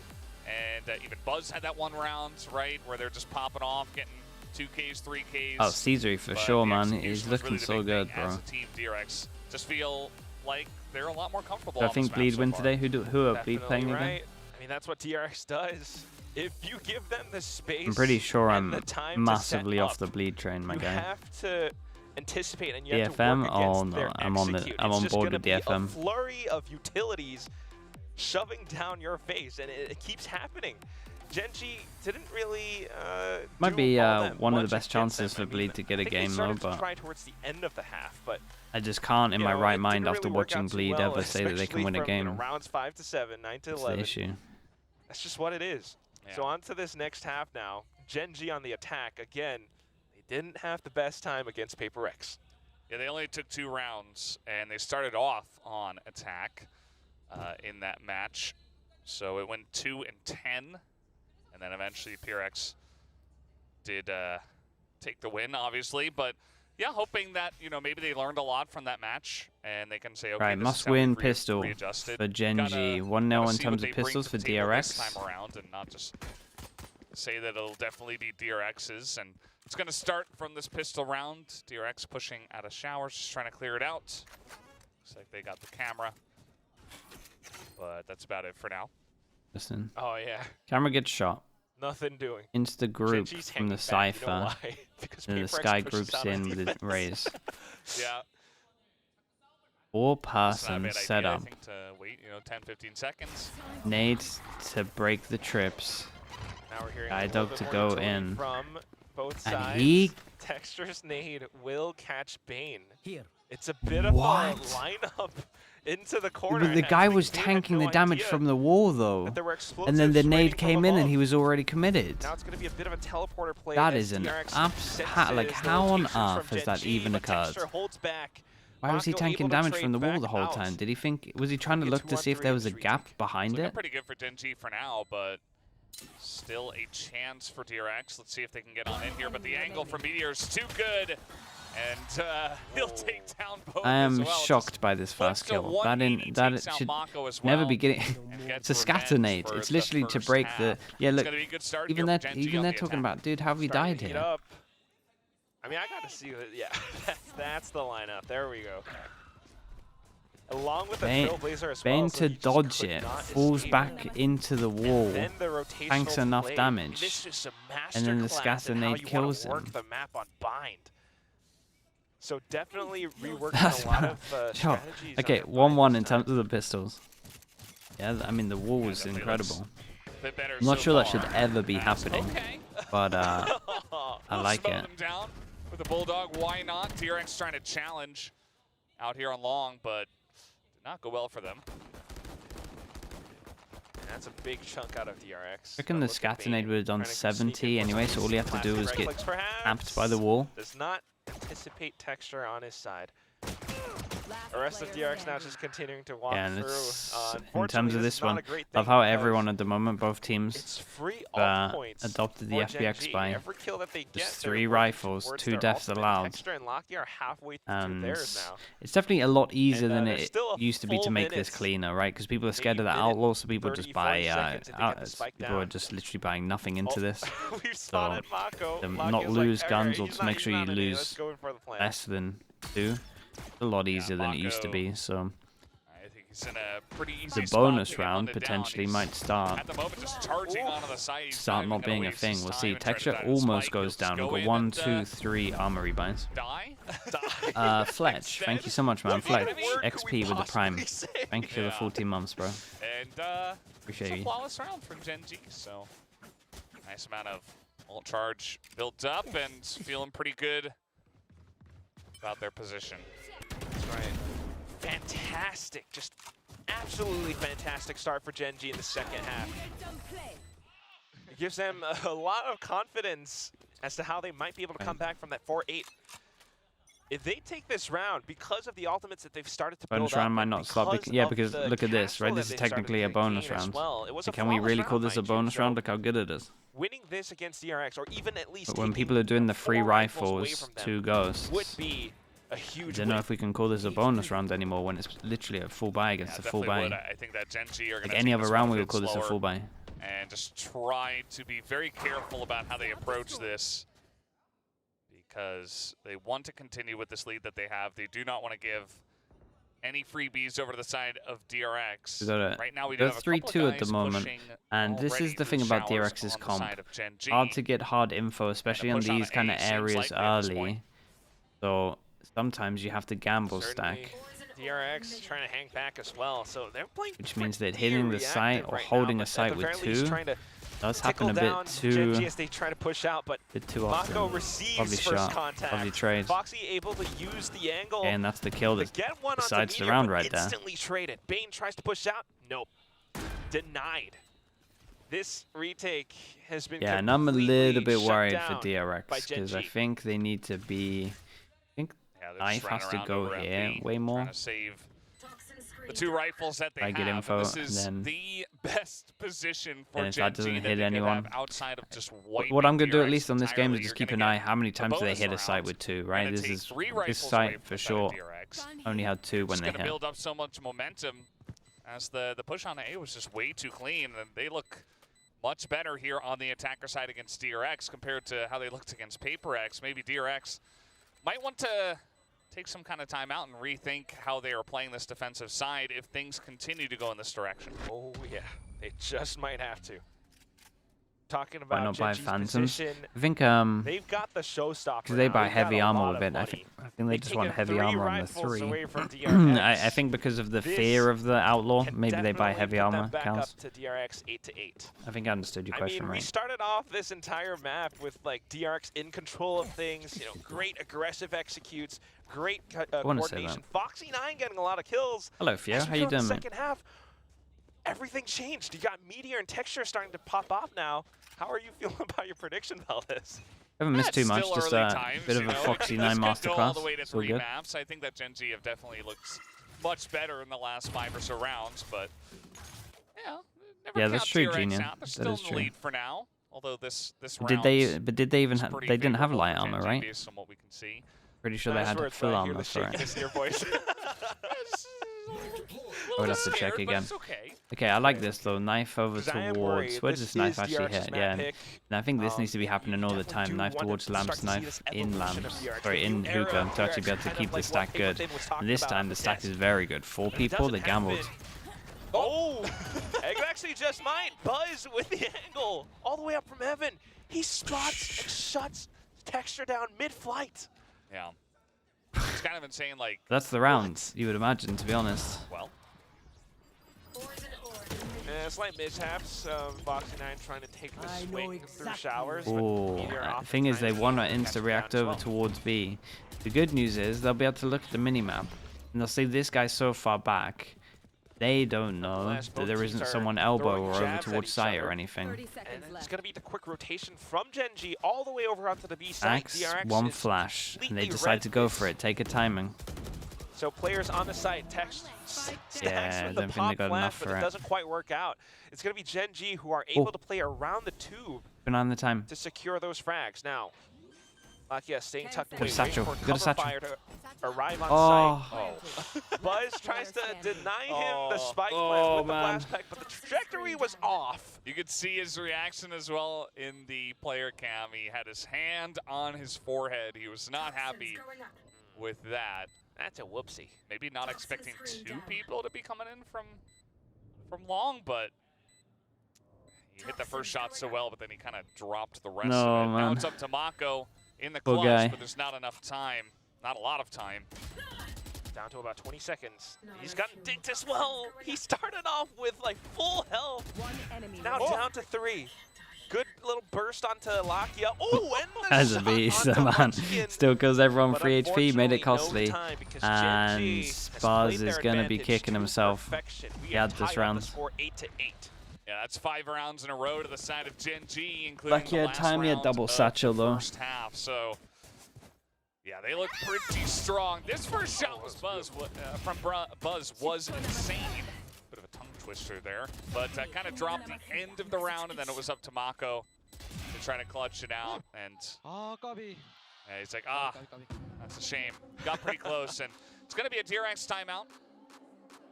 And even Buzz had that one round, right, where they're just popping off, getting 2Ks, 3Ks. Oh, Caesar for But sure, the man. execution He's was looking really the so big good, thing. bro. As a team, DRX just feel like they're a lot more comfortable So I on think this map Bleed so win far. today. Who are Bleed Definitely playing again? right. I mean, that's what DRX does. If you give them the space, I'm pretty sure and I'm the time to massively set off up, the Bleed train, my you guy. have to anticipate and you have to DFM? work Oh, against no, their I'm on the- execute. I'm It's on just board gonna with be DFM. a flurry of utilities shoving down your face, and it keeps happening. Gen.G didn't really Might do be all that one of the much best against chances them. for Bleed to get a I think they game though, started to but try towards the end of the half, but I just can't in you my know, right it mind didn't after really work watching out too Bleed well, ever say that they can especially win a from, you know, game. rounds 5 to 7, 9 to That's the 11. issue. That's just what it is. Yeah. So on to this next half now. Gen.G on the attack. Again, they didn't have the best time against Paper X. Yeah, they only took 2 rounds, and they started off on attack in that match. So it went 2 and 10, and then eventually PRX did take the win, obviously. But yeah, hoping that, you know, maybe they learned a lot from that match, and they can say, okay, Right, this must is how we've win pistol readjusted. for Gen.G. Gotta 1-0 in see what terms they of bring pistols to for the table this DRX. time around, and not just say that it'll definitely be DRX's. And it's going to start from this pistol round. DRX pushing out of showers, just trying to clear it out. Looks like they got the camera, but that's about it for now. Listen, Oh, yeah. camera gets shot. Nothing doing. Insta group Gen.G's from the hanging back, you know Cypher. why? Because And the Paper X Sky pushes groups out on in with the defense. Raze. Yeah. 4-person It's not a bad idea, I setup. think, to wait, you know, 10, 15 seconds. Nades to break the trips. Now we're hearing Guy a little dug bit to more go utility in. from both And sides. he- Texture's nade will catch Bane. Here. It's a bit of What? a lineup into the corner. But the and guy I think was Bane had tanking no the damage idea from the wall though. that there were And then the explosives nade raining from came in and above. he was already committed. Now it's going to be a bit of a teleporter play. That as is an DRX like senses how the on rotations from earth has that Gen.G, even but occurred? Texture holds back. Why was he Mako tanking able to damage trade from the wall back the whole out. time? Did he think, was he trying to Get look to see if 2-on-3 there in was a this gap retake. behind Looking it? pretty good for Gen.G for now, but still a chance for DRX. Let's see if they can get on in here, but the angle from Meteor is too good, and he'll take down both I am as well. shocked by this Flips fast to kill. 180, That takes out should Mako as never well, be getting. and gets It's a revenge scatterate. for It's the literally to first break half. the. Yeah, It's look. gonna be a good start Even here for that. Gen.G Even on they're the talking attack. about, dude, how have you Starting died to heat here? up. I mean, I got to see it. Yeah, that's the lineup. There we go. Along with the Trailblazer as well. Bane so to he just dodge could it, not falls escape. back into the wall, Then the rotational tanks enough play. damage, This is a and then the masterclass in how Scattered you kills wanna work him. the map on bind. So definitely reworking That's a lot bad. of Sure. strategies. Okay, under 1-1 bind in this time. terms of the pistols. Yeah, I mean the wall was definitely incredible. Bit better I'm not so sure that far. should ever be happening, Okay. but I like Smoke it. them down with the Bulldog. Why not? DRX trying to challenge out here on long, but did not go well for them. That's a big chunk out of DRX. I reckon the Scattered would have done 70 anyway, so all you have to do is get tapped by the wall. Does not anticipate Texture on his side. The rest of DRX now just continuing to walk Yeah, and through. it's, in Unfortunately, terms of this this is not one, a great love thing how because everyone at the moment, both teams, it's free ult points adopted the for FBX Gen.G. by Every kill that they get, just they're 3 working rifles, towards 2 their deaths ultimate. allowed. Texture and Locky are halfway through And theirs now. it's definitely a lot easier And, than there's it still a used to be to full make this minute, cleaner, right? Because people are scared of maybe the minute outlaw, so people 30, just buy 40 seconds if they get the spike people are down. just literally buying nothing into this. We've spotted Mako. to Locky not is lose like, guns or he's to not make sure using you that many, lose let's go in for the plan. less than 2. It's a lot easier than it used to Mako, be, so I think he's in a pretty easy the spot bonus to get round hunted down. potentially He's might start at the moment just charging onto the side. He's start even not gonna being a waste thing. his We'll time see. and try to Texture die to the almost spike. goes He'll down. just We've go got in 1, and, 2, 3 armory buys. Die? Fletch, thank you so much, man. What Fletch, more could we XP with the Prime. possibly say? Thank you for the Yeah. 14 months, bro. And Appreciate it's a you. flawless round from Gen.G, so nice amount of ult charge built up and feeling pretty good about their position. That's right. Fantastic, just absolutely fantastic start for Gen.G in the second half. It gives them a lot of confidence as to how they might be able to come back from that 4-8. If they take this round, because of the ultimates that they've started to build Bonus up, round might and not start. because Yeah, of because the look at this, cash right? flow This that is they've started technically a to bonus gain as round. well, it was a Can we flawless really call round, this a mind you, bonus so round? Look how good it is. winning this against DRX, or even at least But when taking people are doing the 4 free rifles away rifles, from them 2 ghosts, would be a I huge don't know win. if we can call this a bonus round anymore when it's literally a full buy against a full definitely buy. would. I think that Gen.G are going Like to any take other this round, one we a would bit call this a slower full buy. and just try to be very careful about how they approach this, because they want to continue with this lead that they have. They do not want to give any freebies over to the side of DRX. We got it. Right now, we do They're have a couple 3-2 of at the guys moment, pushing and this already is the through thing about showers DRX's on the comp. side of Gen.G. Hard to get hard info, especially on push on these A kind of seems areas likely at this point. early. So sometimes you have to gamble Certainly, stack, DRX trying to hang back as well, so they're playing which means that pretty hitting the site reactive or right holding now, a but site at the with very least 2 trying to Does happen a bit too. GenG as they try to push out, but bit too often. Mako receives Lovely first shot. contact. Lovely trade. Foxy able to use the angle. And that's the kill to that get one decides onto the round Meteor, right but there. instantly traded. Bane tries to push out. Nope. Denied. This retake has been Yeah, and I'm a little bit shut worried down for DRX by because I GenG. think they need to be. I think Yeah, they're just Knife running has to around go over here MB, way more. trying to save Toxin screen the two rifles that they I have. get info, and this is and then- the best position for and if that Gen.G doesn't that hit they could anyone- have outside of just wiping What I'm gonna do at DRX least on this game entirely. is just You're keep an gonna ай get how many times do they bonus hit a site round. with 2, You're right? gonna This take is 3 this rifles site away for from sure DRX. only had 2 when It's they going to hit. build up so much momentum as the push on A was just way too clean, and they look much better here on the attacker side against DRX compared to how they looked against PaperX. Maybe DRX might want to take some kind of time out and rethink how they are playing this defensive side if things continue to go in this direction. Oh yeah, they just might have to. Talking Why about not buy GenG's Phantoms? position, I think they've got the showstopper. because they now. buy They've got heavy a armor lot with of it. I money. think they They've just want taken heavy 3 armor on the rifles 3. away from DRX. I think because of the This fear of the outlaw, can maybe they buy definitely heavy put armor. them back Counts. up to DRX 8-8. I think I understood your I question mean, we right. started off this entire map with like DRX in control of things, you know, great aggressive executes, great wanna say coordination. Foxy9 getting a lot of kills. Hello, Fio. As we How you go in doing, the mate? second half, everything changed. You got Meteor and Texture starting to pop off now. How are you feeling about your prediction, Veldis? Haven't missed too It's much. still Just early a times, bit of you a know? Foxy 9 This could go all masterclass. the way to It's all 3 good. maps. I think that Gen.G have definitely looked much better in the last 5 or so rounds, but yeah, never Yeah, count that's true, DRX Genius. out. They're That still is in the true. lead for now. Although this But did they even is have? pretty They didn't have favorable light for armor, Gen.G right? based on what we can see. Pretty sure they Nice had words, full but I hear armor the for it. shakiness in your voice. I would have to check Scared, but again. it's okay. Okay, I like this though. Knife over 'Cause I am towards. worried. Where does This knife is actually DRX's hit? map Yeah, pick. and I think this needs to be You happening all the definitely time. do Knife want to towards start lamps, to see knife this in evolution of lamps. DRX. Sorry, The in new era hookah of to actually be able DRX, to kind keep of the like stack what good. Ableton was talking And this about time on the the stack test. is very good. 4 And it people, doesn't they gambled. happen. Oh! Egg actually just might. Buzz with the angle. All the way up from heaven. He spots and shuts Texture down mid-flight. Yeah. It's kind of insane, like, That's the round, you would imagine, to be honest. well, Ores and ores. Slight mishaps. Foxy9 trying to take the I know swing through exactly. showers. but Oh, Meteor the thing is, they oftentimes want to catches insta down react as over well. towards B. The good news is they'll be able to look at the minimap and they'll see this guy's so far back. They don't know Nonetheless, that both there teams isn't are someone elbow throwing or over jabs at towards each site other. or anything. 30 And seconds it's left. going to be the quick rotation from Gen.G all the way over onto the B side. Axe, DRX one is flash, and they completely decide to go red for it. Take a timing. So players on the site, Text stacks Yeah, I with the don't think they pop got flash, enough but for it it. doesn't quite work out. It's going to be Gen.G who are able to play around the tube Been on the time. to secure those frags. Now, Lakia staying tucked Got away, a satchel. waiting for Got a cover satchel. fire to arrive on Oh, site. Buzz tries to deny him the Oh. spike Oh, plant with the man. blast pack, but the trajectory was off. you could see his reaction as well in the player cam. He had his hand on his forehead. He was not happy Toxins going up. with that. That's a whoopsie. Maybe not Toxin expecting screen 2 down. people to be coming in from long, but he hit the first shot so well, but then he kind of dropped the rest No, of it. Now man. it's up to Mako in the Poor clutch, guy. but there's not enough time. Not a lot of time. Down to about 20 seconds. No, He's no, gotten no. dinked as well. He started off with like full health. One enemy. Now remaining. down to 3. Good little burst onto Lakia. Oh, and the as a shot beast, onto man. Munchkin. Still kills everyone But 3 HP, made it unfortunately, no costly. time because And GenG has Spaz played is their going to be advantage kicking to himself. perfection. We He have had this tied up round. the score 8-8. Yeah, that's 5 rounds in a row to the side of Gen.G, including Lucky the had last time, he had round double of satchel, the though. first half. So, yeah, they look pretty strong. This first shot was from Buzz was insane. Bit of a tongue twister there, but kind of dropped the end of the round, and then it was up to Mako to try to clutch it out. And yeah, he's like, that's a shame. Got pretty close, and it's going to be a DRX timeout.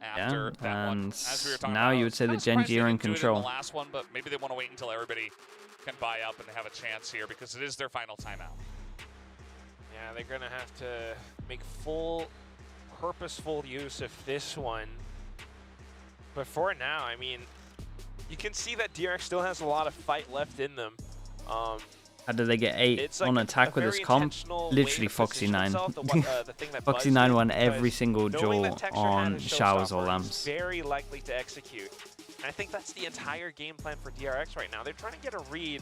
After that one, and as we were talking now about, you I would was say kinda that surprised Gen.G they are in didn't do it control. the last one, but maybe they want to wait until everybody can buy up and they have a chance here because it is their final timeout. Yeah, they're going to have to make full, purposeful use of this one. But for now, I mean, you can see that DRX still has a lot of fight left in them. How did they get 8 It's like on a attack with his very comp? intentional way Literally to position Foxy9. himself, the thing that Buzz Foxy9 did, won every because single knowing duel that Texture had on his showers or showstopper, lamps. he's very likely to execute. And I think that's the entire game plan for DRX right now. They're trying to get a read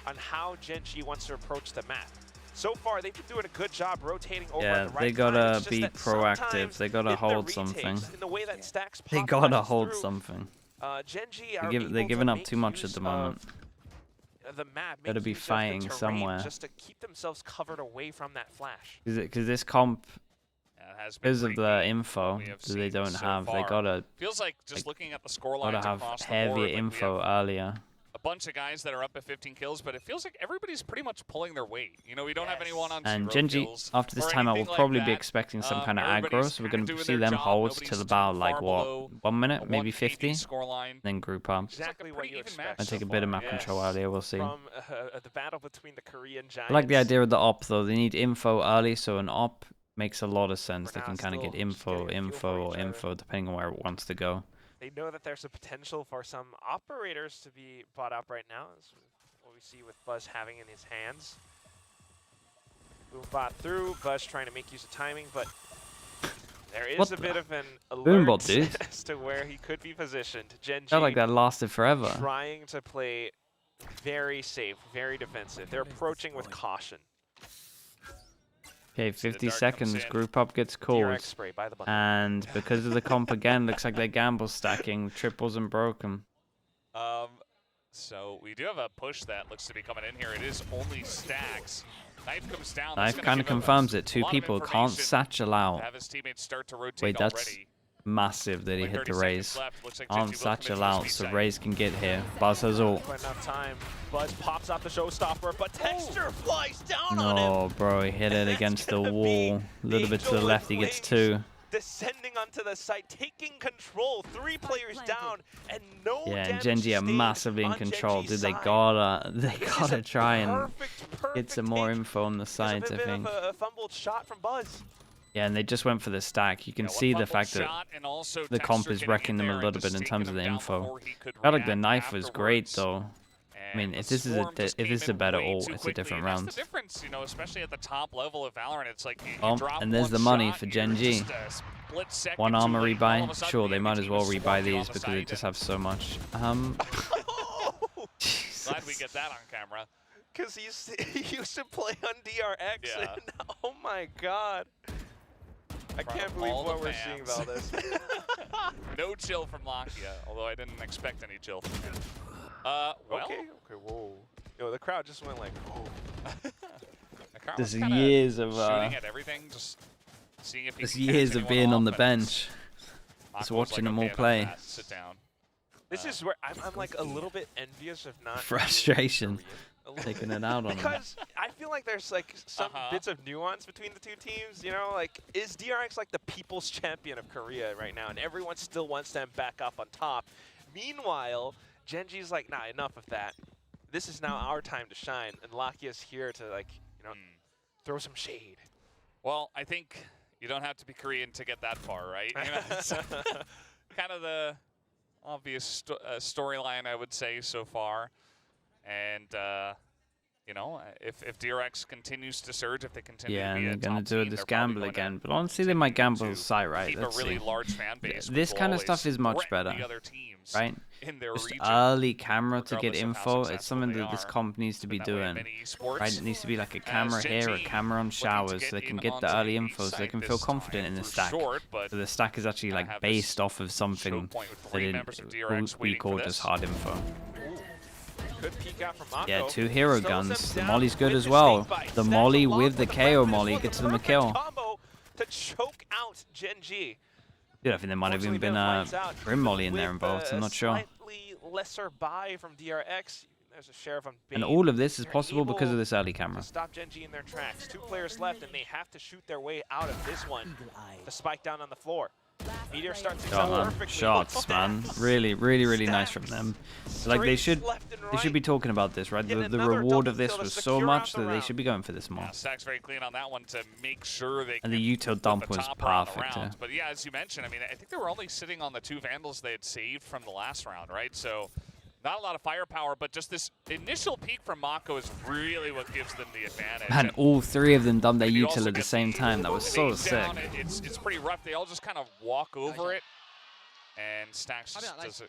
on how Gen.G wants to approach the map. So far, they've been doing a good job rotating over at the right they time. gotta It's just be that proactive. sometimes They gotta in the hold retakes, something. in the way that stacks They pop gotta flashes hold through, something. Gen.G are They're able giving to up make too much at use the moment. of the map, Gotta make be use of the fighting terrain somewhere. just to keep themselves covered away from that flash. Because this comp, It has been because of pretty the weak, info what we have that they seen don't so have, they far. gotta Feels like just looking at the score lines have across the heavier board, like we info have earlier. a bunch of guys that are up at 15 kills, but it feels like everybody's pretty much pulling their weight. You know, we don't have anyone on And 0 Gen.G, kills after this or timeout, will anything like probably be that. expecting some kind of aggro, Everybody's so we're kinda going to doing see their them job. hold Nobody's till too about, like, far what, below 1 minute, a maybe 180 50, scoreline. then group up. Exactly what you expect. Might take so a bit of far, map control earlier, we'll see. From the battle between the Korean giants. I like the idea of the op, though. They need info early, so an op makes a lot of sense. For They now, can kind of still get just getting a feel for each other. info, depending on where it wants to go. They know that there's a potential for some operators to be bought up right now. That's what we see with Buzz having in his hands. Boombot through, Buzz trying to make use of timing, but there is a bit of an alert Boombot, dude. as to where he could be positioned. Gen.G Felt like that lasted forever. trying to play very safe, very defensive. They're approaching with caution. Okay, So the 50 dart comes seconds, in. group up gets called. DRX spray by the button. And because of the comp again, looks like their gamble stacking. Triples and broken. So we do have a push that looks to be coming in here. It is only stacks. Knife comes down. Knife kind of confirms it. Two people can't satchel out. Have his teammates start to rotate Wait, that's already. massive that he Only hit the 30 raise. seconds left. Looks like Can't Gen.G will commit satchel to his out, B so site. Raze can get here. Buzz has ult. Quite enough time. Buzz pops out the showstopper, but Texture flies down on him. No, bro, he hit it against the wall. A little bit to the left, he gets two. Descending onto the site, taking control. 3 players down, and no Yeah, and damage Gen.G are sustained massively in on control. Gen.G's Dude, they side. gotta This is a try and perfect get some more take. info on the There's sides, a I bit think. of a fumbled shot from Buzz. Yeah, and they just went for the stack. You can Yeah, one see the fumbled fact that shot and also the comp Texture is getting wrecking in them a there and little just bit in taking terms of him the down info. before he could Felt like the react knife was great, afterwards. though. I mean, And if the this is swarm just if this is came a in better way ult, too it's a quickly, different and round. That's the difference, you know, especially at the top level of Valorant. It's like you Oh, drop and there's one the money shot, for you're Gen.G. just a split second One too armor late, and all of rebuy. a sudden Sure, the they might enemy as team well has rebuy swarmed you on these the because they site, just and have so much. glad we get that on camera. Because he used to play on DRX, Yeah. and oh my god. I front can't of believe all the what we're seeing fans. about this. No chill from Lakia, although I didn't expect any chill from him. Well, Okay, whoa. Yo, the crowd just went like, whoa. the crowd There's was kinda years of shooting at everything, just seeing if he there's can catch years of anyone being on off, the and bench. Mako Just was watching like, them all "Okay, enough of play. that, sit down. This is where I'm like a little bit envious of not Frustration. being Korean. A little Taking it out on them. Because I feel like there's like some bits of nuance between the two teams, you know, like is DRX like the people's champion of Korea right now and everyone still wants them back up on top. Meanwhile, Gen.G's like, nah, enough of that. This is now our time to shine and Lakia's here to like, you know, throw some shade. Well, I think you don't have to be Korean to get that far, right? You know, it's kind of the obvious storyline, I would say, so far. And, you know, if DRX continues to surge, if they continue Yeah, to be and a they're gonna top do team, this they're probably gamble going to again. But honestly, they might gamble to site right. keep Let's a really see. large fan base. This which kind will of stuff always is much threaten better, the other teams right? in their Just region. early camera to get regardless of how info. It's successful something they that this are. comp needs to be That way, doing. many esports, Right, it needs to be like a as camera here, a Gen.G camera on looking to showers, so they get can in get the onto early the info, so they site can this feel confident time in the through stack. short, but So the stack is actually like have based this off of something choke point with that three it members of will DRX we waiting call for just this. hard info. Good peek out from Mako. Yeah, 2 hero Slows guns. them The down molly's good with as the well. snake bite. The Stacks molly along with the the KO flank. molly This was gets the them a perfect kill. combo to choke out Gen.G. Dude, I think there might have even been a Grim molly in there involved. I'm not sure. Slightly lesser buy from DRX. There's a share of And all of this is possible because of able this early camera. to stop Gen.G in their tracks. 2 players left, and they have to shoot their way out of this one. The spike down on the floor. Meteor starts to Shot, sell man. perfectly. Shots, man. Really nice from Stacks. them. Like they should Straight left and They should right. be talking about this, right? Get The another reward double of this kill to was so secure much out the that they round. should be going for this more. Yeah, Stack's very clean on that one to make sure they And can the util put dump the was top around the perfect. round. But yeah, as you mentioned, I mean, I think they were only sitting on the 2 Vandals they had saved from the last round, right? So not a lot of firepower, but just this initial peak from Mako is really what gives them the advantage. And all 3 of them done their you also util at the get same time. That was so take sick. down, it's pretty rough. They all just kind of walk over it, and Stacks just does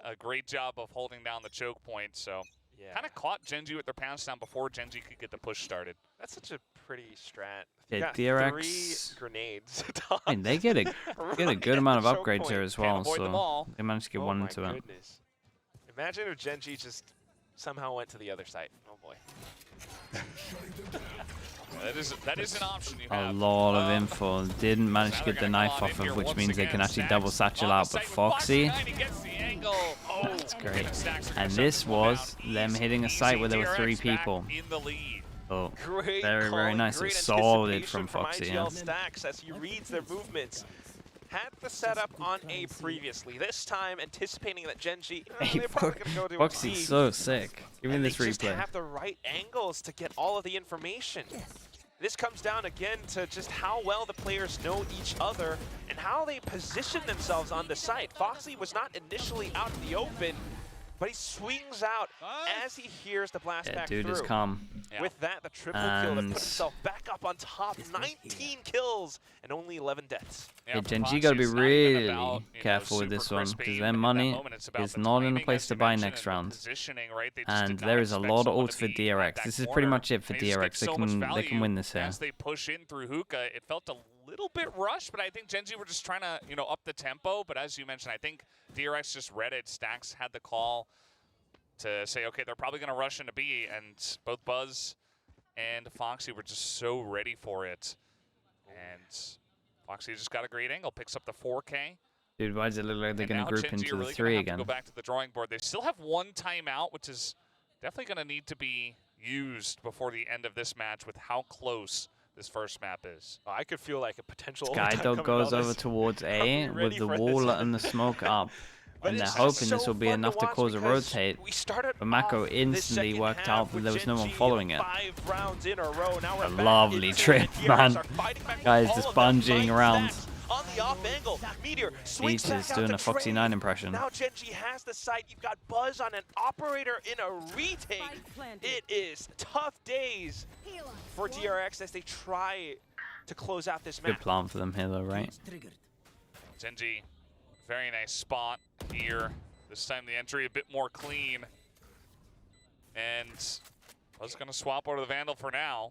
a great job of holding down the choke point. So Yeah. kind of caught Gen.G with their pounds down before Gen.G could get the push started. That's such a pretty strat. Yeah, You got DRX 3 grenades. I mean, they get a right good at amount the of choke upgrades here point. as well, avoid them so all. they managed to get Oh one my into it. goodness. Imagine if Gen.G just somehow went to the other side. Oh boy. That is an option you A have. lot of info. Didn't manage Now to they're get the gonna knife go on off in of, here which once means they again. can actually Stacks double satchel on the out. But site with Foxy, 5-9, he gets the angle. Oh, that's great. Stacks are gonna And shut this one was down. them Easy, hitting a site easy. where there were DRX 3 back people. in the lead. So Great very calling, nice. great It's solid anticipation from Foxy. Yeah. IGL Stacks as he reads their movements. Had the setup on A previously. This time anticipating that Gen.G, Hey, they're probably going to go to a Foxy's C. so sick. Even And this they just replay. have the right angles to get all of the information. This comes down again to just how well the players know each other and how they position themselves on the site. Foxy was not initially out in the open, but he swings out as he hears the blast Yeah, back dude through. is calm. Yeah. With that, the triple kill to And put himself back up on top. 19 kills and only 11 deaths. Yeah, for Gen.G Foxy, gotta be it's not even really about, careful with super this one, crisp because aim their in that money moment. It's about is the not in a timing, place as to you buy mentioned, next and the round. positioning, right? They just And did not there is a expect lot of someone ults to for be DRX. at that This is pretty corner, much it for and they just get DRX. They so much can value win this here. as they push in through hookah. It felt a little bit rushed, but I think Gen.G were just trying to, up the tempo. But as you mentioned, I think DRX just read it. Stacks had the call to say, okay, they're probably going to rush into B, and both Buzz and Foxy were just so ready for it. And Foxy just got a great angle, picks up the 4K. Dude, why does it look like they're And going now to group Gen.G into are the really 3 gonna again? have to go back to the drawing board. They still have one timeout, which is definitely going to need to be used before the end of this match with how close this first map is. I could feel like a potential overtime Skydog coming goes out of over this. towards Are A we ready with the for wall this? and the smoke up. But And they're it's hoping so this will be fun enough to watch cause a because rotate. we started But Mako off this instantly second worked half out that with there was no one Gen.G following it. 5 rounds in a row. Now we're A back lovely into trip, it. DRX man. are fighting back with Guys, all just of them. bungeeing Fight around. Stacks on the off angle. Meteor swings Beach back is out doing to a Foxy trade. 9 impression. Now Gen.G has the site. You've got Buzz on an operator in a retake. Spike planted. It is tough days Heal us. for DRX as they try to close out this Good map. plan for them here, though, right? Triggered. Gen.G, very nice spot here. This time the entry a bit more clean. And I was going to swap over to the Vandal for now.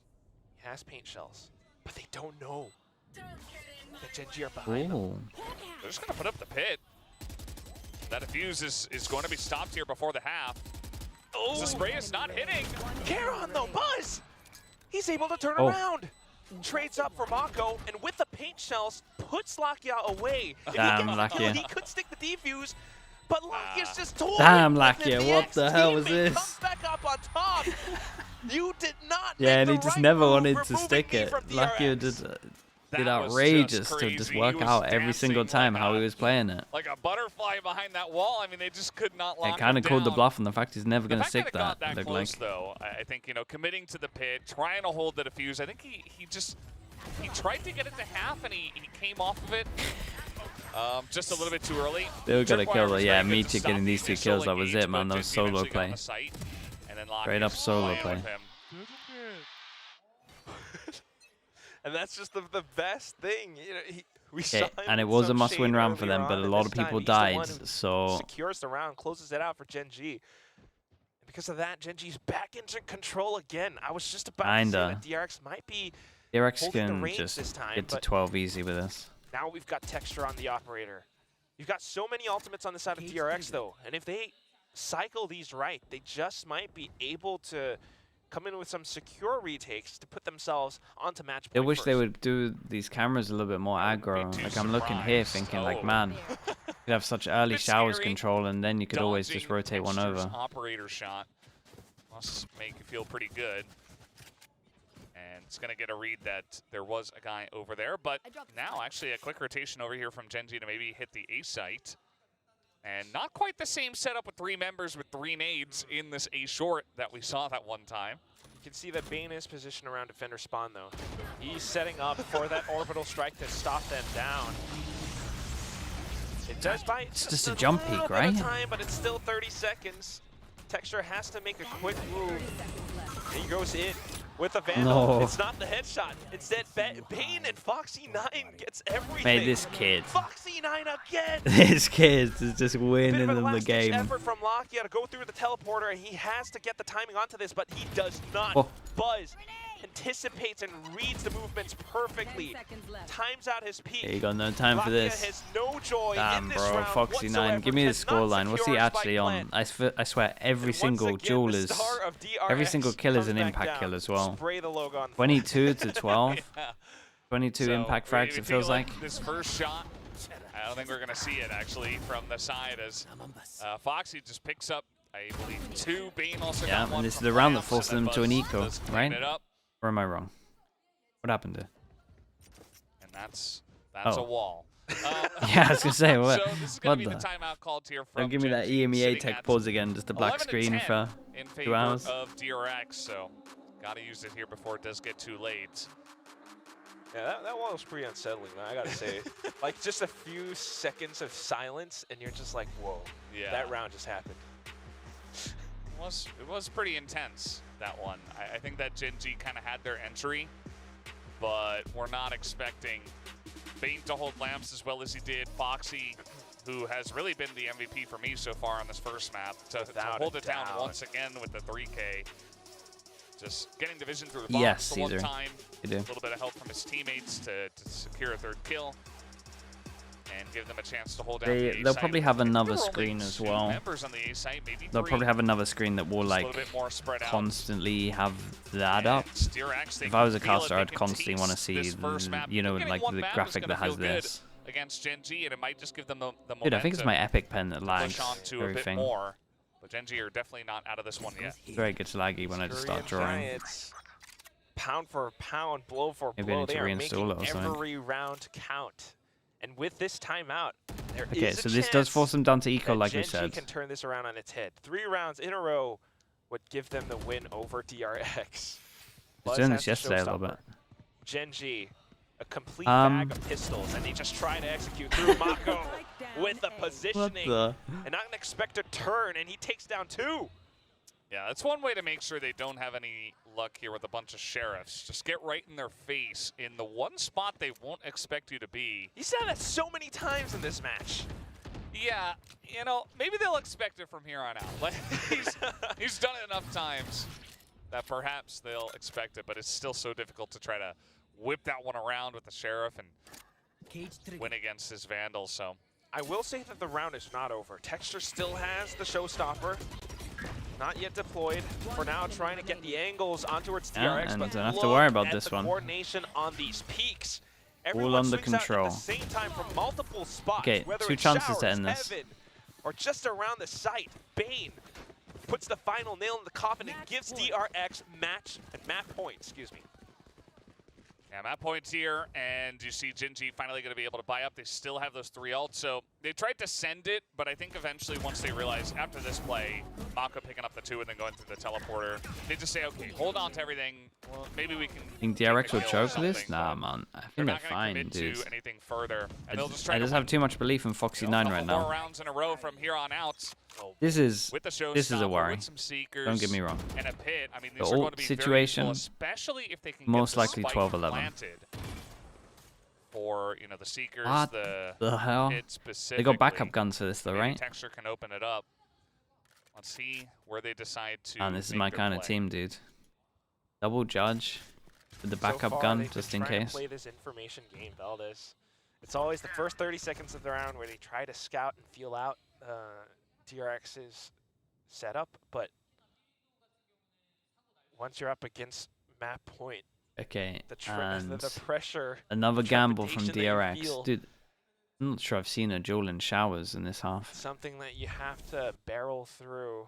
He has paint shells, but they don't know Don't get in my that Gen.G are behind them. Ooh. They're just going to put up the pit. That defuse is going to be stopped here before the half. Oh, The spray is not hitting. Karon though, Buzz! He's able to turn Oh. around. Trades up for Mako, and with the paint shells, puts Lakia away. If Damn, he gets killed, Lakia. he could stick the defuse, but Lakia's just toying Damn, with Lakia, it. what the hell was ex-teammate this? Comes back up on top. You did not Yeah, make and he the just right never move wanted to removing stick me it. from Lakia DRX. did That was outrageous just to just crazy. work He was out every single dancing time like how a- he was playing it. Like a butterfly behind that wall. I mean, they just could not lock It kind of him called the down. bluff on the fact he's never The going to fact stick that it got that. that Looked close, like. though, I think, committing to the pit, trying to hold the defuse. I think he tried to get it to half, and he came off of it just a little bit too early. Still got a Tripwire kill, though. was Yeah, very good to Meteor stop getting the these 2 initial kills. That was it, man. engagement. That was Gen.G solo eventually got on play. the site, and then Straight up Lakia's solo playing play. with him. And that's just the best thing. We saw Okay, him and it in was a some must-win shade round for earlier them, but on, a and lot this of people time he's the died. one who So secures the round, closes it out for Gen.G. And because of that, Gen.G's back into control again. I was just about to say Kinda. that DRX might be DRX holding the can reins just this time, get to but 12 easy with this. now we've got texture on the operator. You've got so many ultimates on the side of DRX though, and if they cycle these right, they just might be able to come in with some secure retakes to put themselves onto match point I wish they first. would do these cameras a little bit more I wouldn't aggro. be too Like I'm looking here surprised. thinking like, Oh. man, you'd have such early Bit showers scary. control and then you could always just Dodging rotate one Texture's over. Operator shot must make you feel pretty good. And it's going to get a read that there was a guy over there. But now actually a quick rotation over here from Gen.G to maybe hit the A site. And not quite the same setup with 3 members with 3 nades in this A short that we saw that one time. You can see that Bane is positioned around defender spawn though. He's setting up for that orbital strike to stop them down. It does buy It's just a jump little peek, bit of right? time, but it's still 30 seconds. Texture has to make a quick move. He goes in with a Vandal. No. It's not the headshot. Instead, Bane and Foxy9 gets everything. Mate, this kid. Foxy9 again. This kid is just Bit winning of a them the last-ditch game. effort from Lakia to go through the teleporter, and he has to get the timing onto this, but he does not. Oh. Buzz anticipates and reads the movements 10 perfectly. seconds left. Times out his peak. Yeah, you got no time for Lakia this. has no joy Damn, in this bro, round Foxy9. whatsoever, Give me the cannot scoreline. What's he secure a spike actually on? plant. I swear, every And single once again, duel the is. star of Every DRX single kill is comes an back impact down. kill as well. Spray the logo on 22 to 12. Yeah. 22 So, impact we frags, it feels feel like. this first shot, I don't think we're going to see it actually from the side as Foxy just picks up, I believe, 2. Bane also Yeah, got 1 and this is from the round that Lamps, forced and then them to an Buzz eco, does clean right? it up, Or am I wrong? What happened there? and that's Oh. a wall. Yeah, I was gonna say, what? So this is going What to be the the? timeout called here from Don't give me that Gen.G, EMEA sitting tech at pause again, just a black 11 to screen 10 for in 2 favor hours. of DRX, so got to use it here before it does get too late. Yeah, that one was pretty unsettling, man. I gotta say, like just a few seconds of silence, and you're just like, "Whoa, Yeah. that round just happened." It was pretty intense, that one. I think that Gen.G kind of had their entry, but we're not expecting Bane to hold Lamps as well as he did. Foxy, who has really been the MVP for me so far on this first map, to Without hold a it down doubt. once again with the 3K. Just getting the vision through the box Yes, the one Caesar. time. You do. A little bit of help from his teammates to secure a 3rd kill and give them a chance to hold down the A They'll site. probably have I think another there were only screen as 2 well. members on the A site, maybe They'll 3. probably have another screen that will Just a like little bit more spread out. constantly have that And up. DRX, they If I was a can feel it, caster, they I'd can constantly want to taste see, this first map. you know, Getting like one the map is graphic gonna that has feel good this. against Gen.G, and it might just give them the momentum. Dude, I think it's my epic pen that to lags push on to a bit everything. more. But Gen.G are definitely not out of this one yet. It very gets laggy when I just start Korean drawing. Giants, pound for pound, blow for Maybe I blow, need to they are reinstall making it or something. every round count. And with this timeout, there Okay, is a so this does force chance them down to eco, that like we Gen.G said. can turn this around on its head. 3 rounds in a row would give them the win over DRX. I was Buzz doing has this the yesterday a little showstopper. bit. Gen.G, a complete bag of pistols, and they just try to execute through Mako with the What positioning. the? And not an expected turn, and he takes down 2. Yeah, that's one way to make sure they don't have any luck here with a bunch of sheriffs. Just get right in their face in the one spot they won't expect you to be. He's done that so many times in this match. Yeah, you know, maybe they'll expect it from here on out. Like he's done it enough times that perhaps they'll expect it, but it's still so difficult to try to whip that one around with the sheriff and win against his Vandal. So I will say that the round is not over. Texture still has the showstopper. Not yet deployed. For now, trying to get the angles onto its Yeah, DRX, and but don't have to look worry about at this the one. coordination on these peaks. All Everyone under swings out control. at the same time from multiple spots. Okay, whether 2 it's chances to Showers, end this. Heaven, or just around the site. Bane puts the final nail in the coffin and gives DRX map point. Excuse me. yeah, map points here, and you see Gen.G finally going to be able to buy up. They still have those 3 ults, so they tried to send it, but I think eventually once they realize after this play, Mako picking up the 2 and then going through the teleporter, they just say, okay, hold on to everything. Well, maybe we can. Think take DRX the will kill or choke this? something, Nah, but man. I They're think they're not going to fine, commit dude. to anything further, and they'll just I try just to have too much belief in Foxy9 right couple now. more rounds in a row from here on out. This is With the show this is a worry. With some seekers Don't get me wrong. and a pit. I mean, The these are going ult to be situation, very useful, especially if they can most get the likely spike 12-11. planted for the seekers, What the hell? pit They specifically. got backup guns for this though, Maybe right? Texture can open it up. Let's see where they decide to. And this is make my their kind of play. team, dude. Double judge with the So backup far, gun, they've been just in trying to case. play this information game, Valdez. It's always the first 30 seconds of the round where they try to scout and feel out DRX's setup, but once you're up against map point, Okay, the and pressure. another gamble from trepidation that you DRX. feel. Dude, I'm not sure I've seen a duel in showers in this half. Something that you have to barrel through.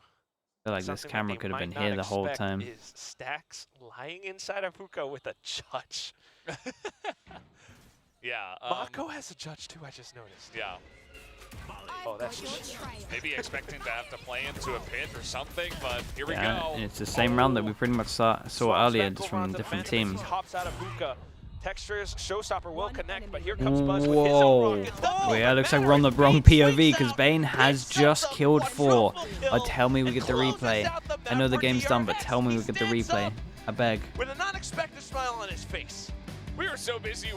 I feel like this Something that camera they could have been might here not the whole expect time. Is Stacks lying inside of Hookah with a judge. Yeah. Mako has a judge too, I just noticed. Yeah. Oh, that's Maybe expecting to have to play into a pit or something, but here we Yeah, go. and it's the same round that we pretty much saw Swaps earlier, back just over from onto different Venom as teams. He hops out of Hookah. Texture's showstopper will connect, but here comes Buzz with his Whoa. own rocket. Oh, yeah, looks like we're on the wrong POV because Bane has just killed 4. But tell me we get the replay. I know the game's done, but tell me we get the replay. I beg. with an unexpected smile on his face. We were so busy